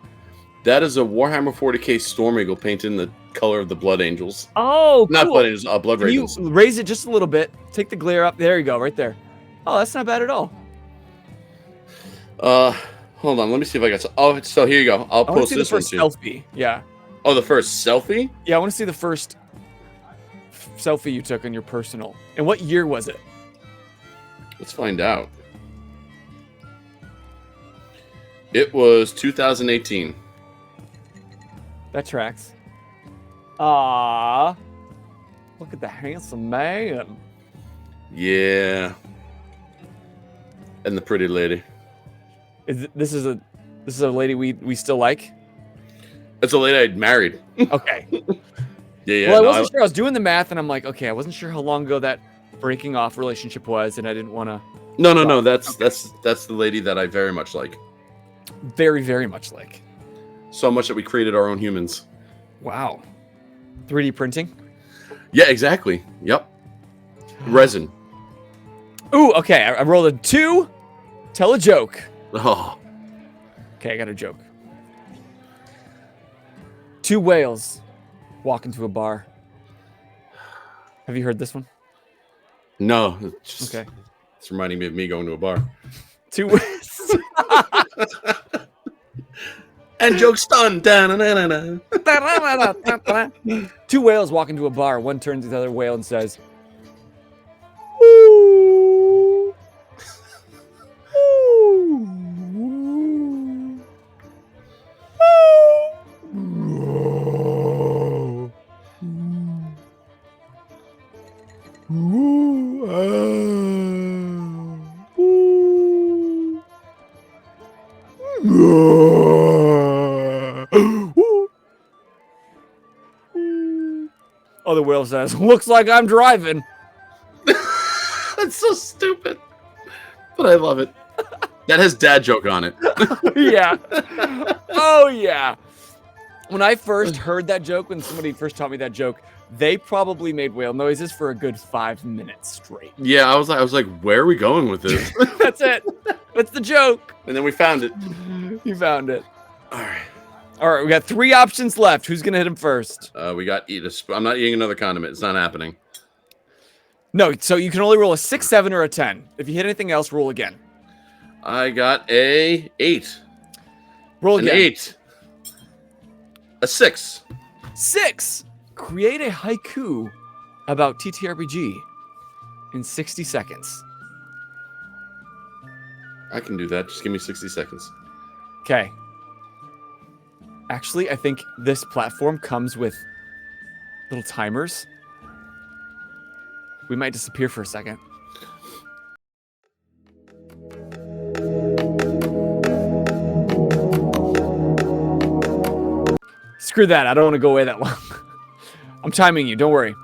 That is a Warhammer 40k Storm Eagle painted in the color of the Blood Angels. Oh, cool. Not Blood Angels, Blood Can Ravens. you raise it just a little bit? Take the glare up. There you go, right there. Oh, that's not bad at all. Hold on. Let me see if I got some. Oh, so here you go. I'll post this one too. Selfie. Yeah. Oh, the first selfie? Yeah, I want to see the first selfie you took on your personal. And what year was it? Let's find out. It was 2018. That tracks. Ah, look at the handsome man. Yeah. And the pretty lady. This is a lady we still like? It's a lady I'd married. Okay. Yeah. Well, I wasn't sure. I was doing the math, and I'm like, okay, I wasn't sure how long ago that breaking off relationship was, and I didn't want to. No. That's the lady that I very much like. Very, very much like. So much that we created our own humans. Wow. 3D printing? Yeah, exactly. Yep. Resin. Ooh, okay. I rolled a 2. Tell a joke. Oh. Okay, I got a joke. 2 whales walk into a bar. Have you heard this one? No. Okay. It's reminding me of me going to a bar. 2 whales. And joke's done. 2 whales walk into a bar. One turns to the other whale and says, "Ooh. Ooh. Other whale says, "Looks like I'm driving." That's so stupid. But I love it. That has dad joke on it. Yeah. Oh, yeah. When I first heard that joke, when somebody first taught me that joke, they probably made whale noises for a good 5 minutes straight. Yeah, I was like, where are we going with this? That's it. That's the joke. And then we found it. You found it. All right. All right, we got 3 options left. Who's going to hit him first? We got I'm not eating another condiment. It's not happening. No, so you can only roll a 6, 7, or a 10. If you hit anything else, roll again. I got a 8. Roll again. An 8. A 6. 6. Create a haiku about TTRPG in 60 seconds. I can do that. Just give me 60 seconds. Okay. Actually, I think this platform comes with little timers. We might disappear for a second. Screw that. I don't want to go away that long. I'm timing you. Don't worry.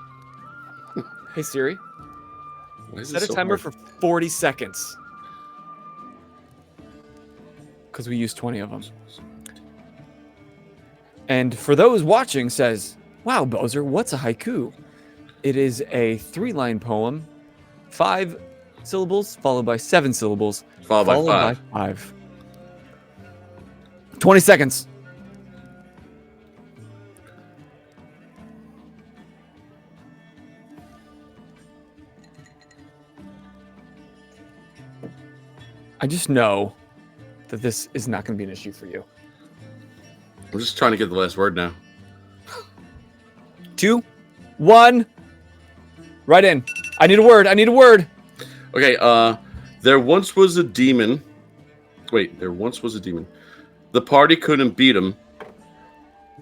Hey, Siri. Set a timer for 40 seconds. Because we used 20 of them. And for those watching says, "Wow, Bowser, what's a haiku?" It is a 3-line poem, 5 syllables, followed by 7 syllables, followed by 5. 20 seconds. I just know that this is not going to be an issue for you. I'm just trying to get the last word now. 2, 1. Right in. I need a word. I need a word. Okay, there once was a demon. Wait, there once was a demon. The party couldn't beat him,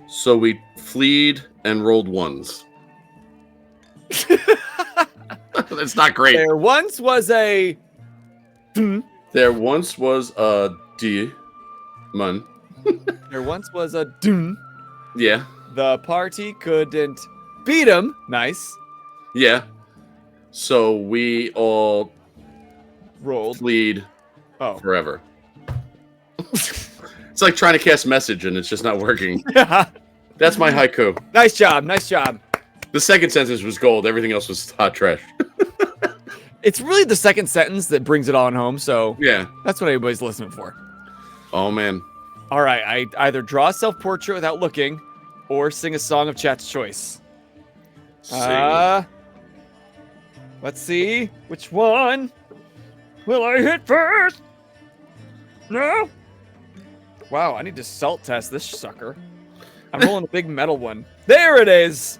so we fleed and rolled ones. That's not great. There once was a... There once was a demon. There once was a... Doom. Yeah. The party couldn't beat him. Nice. Yeah. So we all Rolled. fleed Oh. forever. It's like trying to cast message and it's just not working. That's my haiku. Nice job. Nice job. The second sentence was gold. Everything else was hot trash. It's really the second sentence that brings it on home, so Yeah. that's what everybody's listening for. Oh, man. All right, I either draw a self-portrait without looking or sing a song of chat's choice. Let's see. Which one will I hit first? No? Wow, I need to salt test this sucker. I'm rolling a big metal one. There it is.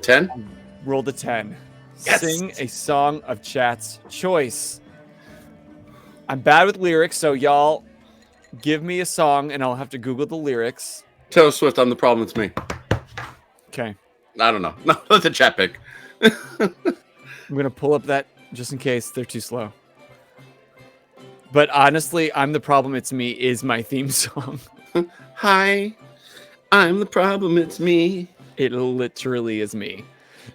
10? Rolled a 10. Yes. Sing a song of chat's choice. I'm bad with lyrics, so y'all give me a song and I'll have to Google the lyrics. Taylor Swift, I'm the problem. It's me. Okay. I don't know. No, let the chat pick. I'm going to pull up that just in case they're too slow. But honestly, I'm the problem. It's me is my theme song. Hi, I'm the problem. It's me. It literally is me.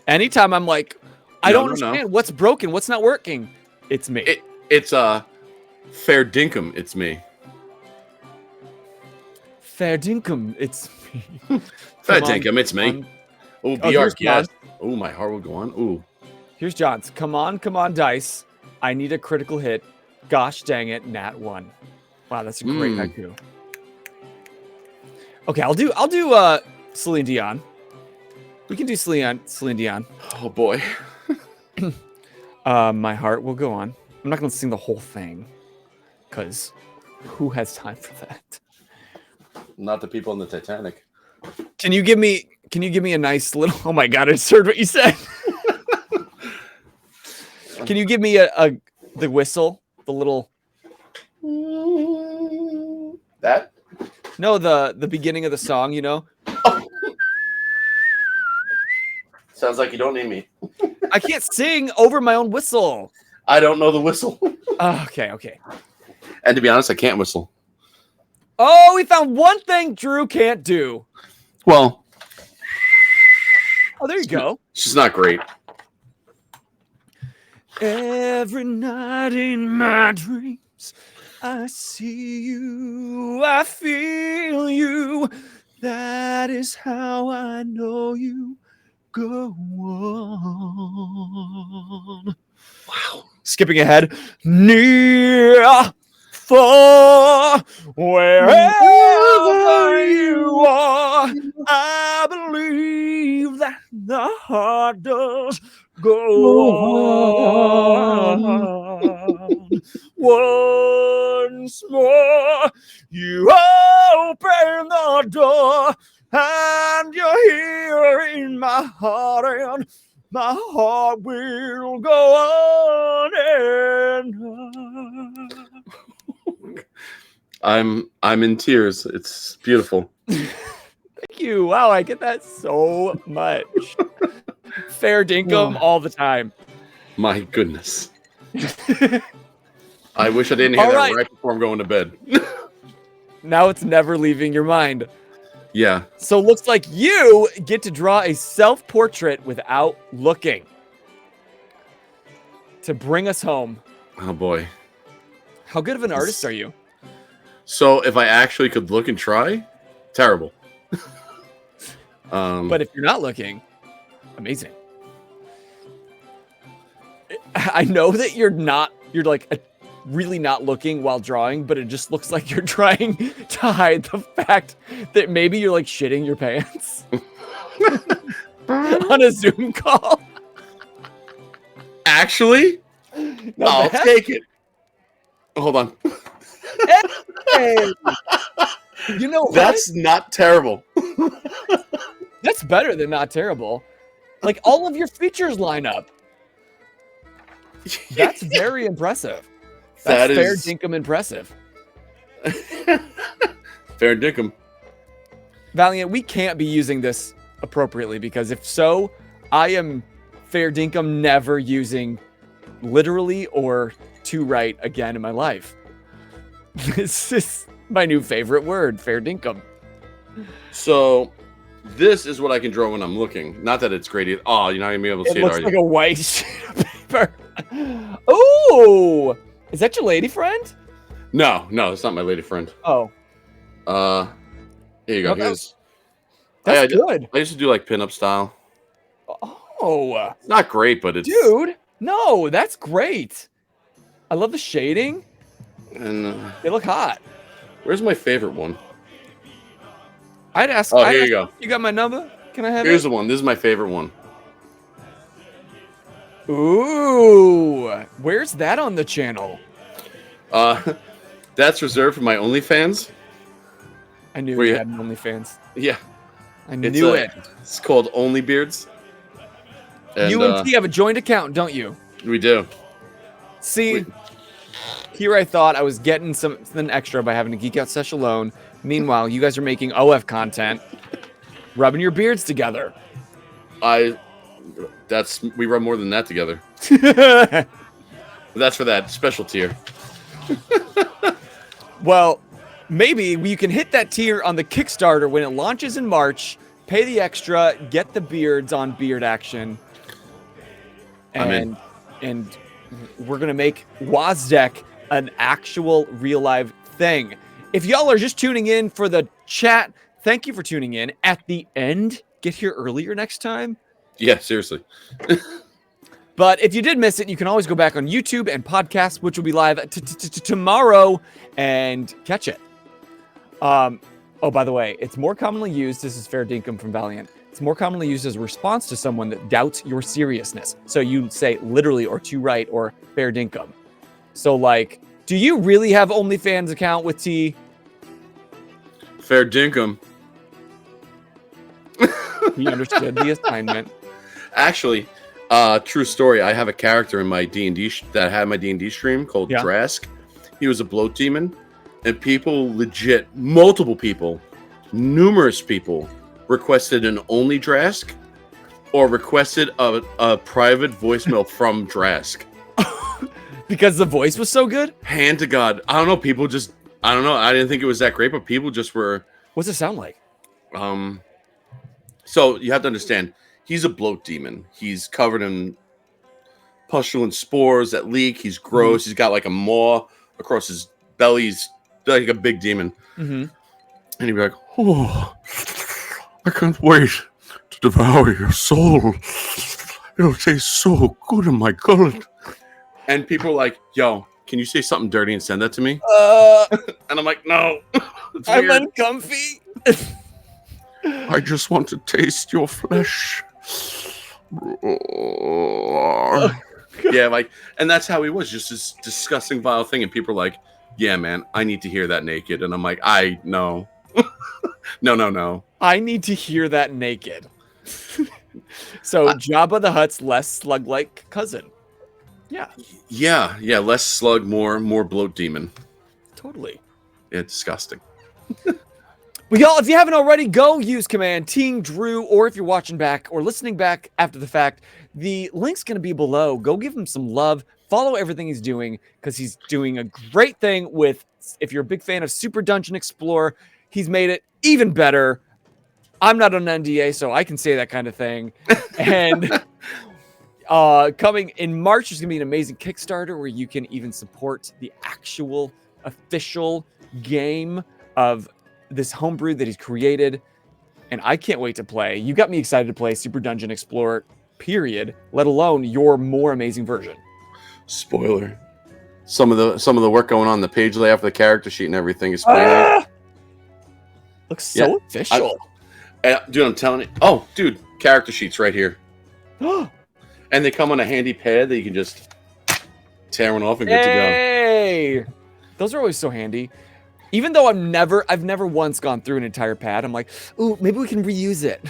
Anytime I'm like, I don't understand what's broken, what's not working. It's me. It's fair dinkum. It's me. Fair dinkum. It's me. Fair dinkum. It's me. Oh, be our guest. Oh, my heart will go on. Ooh. Here's John's. Come on, dice. I need a critical hit. Gosh dang it, nat 1. Wow, that's a great haiku. Okay, I'll do Celine Dion. We can do Celine Dion. Oh boy. My heart will go on. I'm not gonna sing the whole thing, cause who has time for that? Not the people in the Titanic. Can you give me a nice little? Oh my god, I just heard what you said. Can you give me the whistle, the little? That? No, the beginning of the song. You know. Sounds like you don't need me. I can't sing over my own whistle. I don't know the whistle. Okay. And to be honest, I can't whistle. Oh, we found one thing Drew can't do. Well. Oh, there you go. She's not great. Every night in my dreams, I see you, I feel you. That is how I know you. Go on. Wow. Skipping ahead. Near, far, wherever you are, I believe that the heart does go on. Once more, you open the door, and you're here in my heart, and my heart will go on and on. I'm in tears. It's beautiful. Thank you. Wow, I get that so much. Fair dinkum all the time. My goodness. I wish I didn't hear that right before I'm going to bed. Now it's never leaving your mind. Yeah. So it looks like you get to draw a self-portrait without looking. To bring us home. Oh, boy. How good of an artist are you? So if I actually could look and try, terrible. But if you're not looking, amazing. I know that you're like really not looking while drawing, but it just looks like you're trying to hide the fact that maybe you're like shitting your pants on a Zoom call. Actually, I'll take it. Hold on. Hey! You know what? That's not terrible. That's better than not terrible. Like, all of your features line up. That's very impressive. That's fair dinkum impressive. Fair dinkum. Valiant, we can't be using this appropriately because if so, I am fair dinkum never using literally or to write again in my life. This is my new favorite word, fair dinkum. So this is what I can draw when I'm looking. Not that it's great either. Oh, you're not gonna be able to see it, looks are like you? a white sheet of paper. Oh, is that your lady friend? No, it's not my lady friend. Oh. Here you go. Well, Here's. That's good. I used to do like pinup style. Oh. It's not great, but it's. Dude, no, that's great. I love the shading. And They look hot. where's my favorite one? I'd ask. Oh, here you go. You got my number? Can I have Here's it? the one. This is my favorite one. Ooh, where's that on the channel? That's reserved for my OnlyFans. I knew you had an OnlyFans. Yeah, I knew it. It's called OnlyBeards. And, You and T have a joint account, don't you? We do. See, here I thought I was getting something extra by having a Geek Out Sesh alone. Meanwhile, you guys are making OF content, rubbing your beards together. We rub more than that together. That's for that special tier. Well, maybe you can hit that tier on the Kickstarter when it launches in March. Pay the extra, get the beards on beard action, and we're gonna make WOSDEC an actual real live thing. If y'all are just tuning in for the chat, thank you for tuning in. At the end, get here earlier next time. Yeah, seriously. But if you did miss it, you can always go back on YouTube and podcast, which will be live tomorrow, and catch it. Oh, by the way, it's more commonly used. This is fair dinkum from Valiant. It's more commonly used as a response to someone that doubts your seriousness. So you say literally or to write or fair dinkum. So like, do you really have OnlyFans account with T? Fair dinkum. He understood the assignment. Actually, true story. I have a character in my D&D that had my D&D stream called Drask. He was a bloat demon, and people legit, multiple people, numerous people requested an only Drask or requested a private voicemail from Drask. Because the voice was so good? Hand to God. I don't know. People just, I don't know. I didn't think it was that great, but people just were. What's it sound like? So you have to understand, he's a bloat demon. He's covered in pustulent spores that leak. He's gross. He's got like a maw across his belly. He's like a big demon. And he'd be like, "Oh, I can't wait to devour your soul. It'll taste so good in my gullet." And people are like, "Yo, can you say something dirty and send that to me?" And I'm like, "No, it's I'm weird. uncomfy." I just want to taste your flesh." Yeah, like, and that's how he was, just this disgusting, vile thing. And people are like, "Yeah, man, I need to hear that naked." And I'm like, no. No. I need to hear that naked. So Jabba the Hutt's less slug-like cousin. Yeah. Yeah, less slug, more bloat demon. Totally. Yeah, disgusting. Well, y'all, if you haven't already, go use Command Team Drew, or if you're watching back or listening back after the fact, the link's going to be below. Go give him some love. Follow everything he's doing, because he's doing a great thing with, if you're a big fan of SuperDungeon Explore, he's made it even better. I'm not on NDA, so I can say that kind of thing. And coming in March, there's going to be an amazing Kickstarter where you can even support the actual official game of this homebrew that he's created, and I can't wait to play. You got me excited to play SuperDungeon Explore, period, let alone your more amazing version. Spoiler. Some of the work going on the page layout for the character sheet and everything is looks so official. Dude, I'm telling you. Oh, dude, character sheets right here. And they come on a handy pad that you can just tear one off and get to go. Hey! Those are always so handy. Even though I've never once gone through an entire pad. I'm like, ooh, maybe we can reuse it.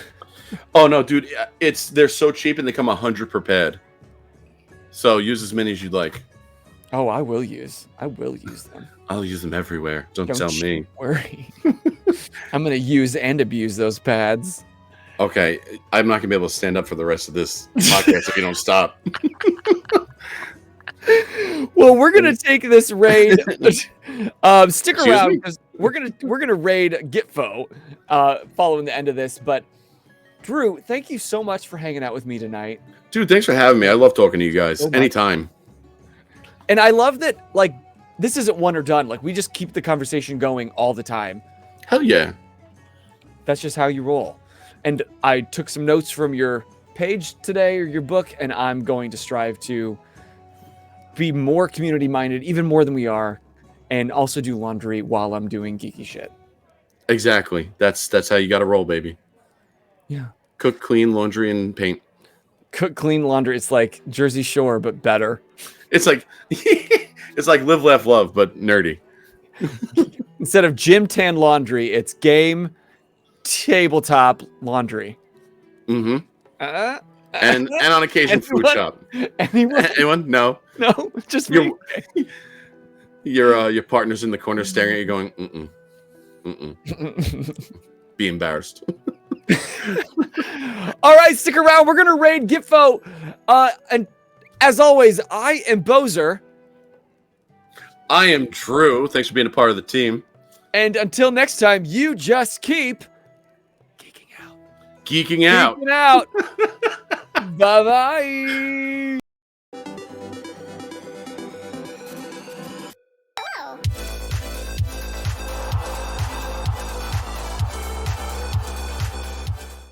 Oh no, dude, they're so cheap and they come 100 per pad. So use as many as you'd like. Oh, I will use them. I'll use them everywhere. Don't tell me. Worry. I'm gonna use and abuse those pads. Okay, I'm not gonna be able to stand up for the rest of this podcast if you don't stop. Well, we're gonna take this raid. Stick around because we're gonna raid Gitfo following the end of this. But Drew, thank you so much for hanging out with me tonight. Dude, thanks for having me. I love talking to you guys anytime. And I love that, like, this isn't one or done. Like, we just keep the conversation going all the time. Hell yeah. That's just how you roll. And I took some notes from your page today or your book, and I'm going to strive to be more community-minded, even more than we are, and also do laundry while I'm doing geeky shit. Exactly. That's how you got to roll, baby. Yeah. Cook, clean, laundry, and paint. Cook, clean, laundry. It's like Jersey Shore, but better. It's like live, laugh, love, but nerdy. Instead of gym tan laundry, it's game tabletop laundry. Mm-hmm. And on occasion, food shop. Anyone? No. No, just me. Your partner's in the corner staring at you, going, Be embarrassed. All right, stick around. We're gonna raid Gitfo. And as always, I am Bozer. I am Drew. Thanks for being a part of the team. And until next time, you just keep geeking out. Geeking out. Geeking out. Bye-bye.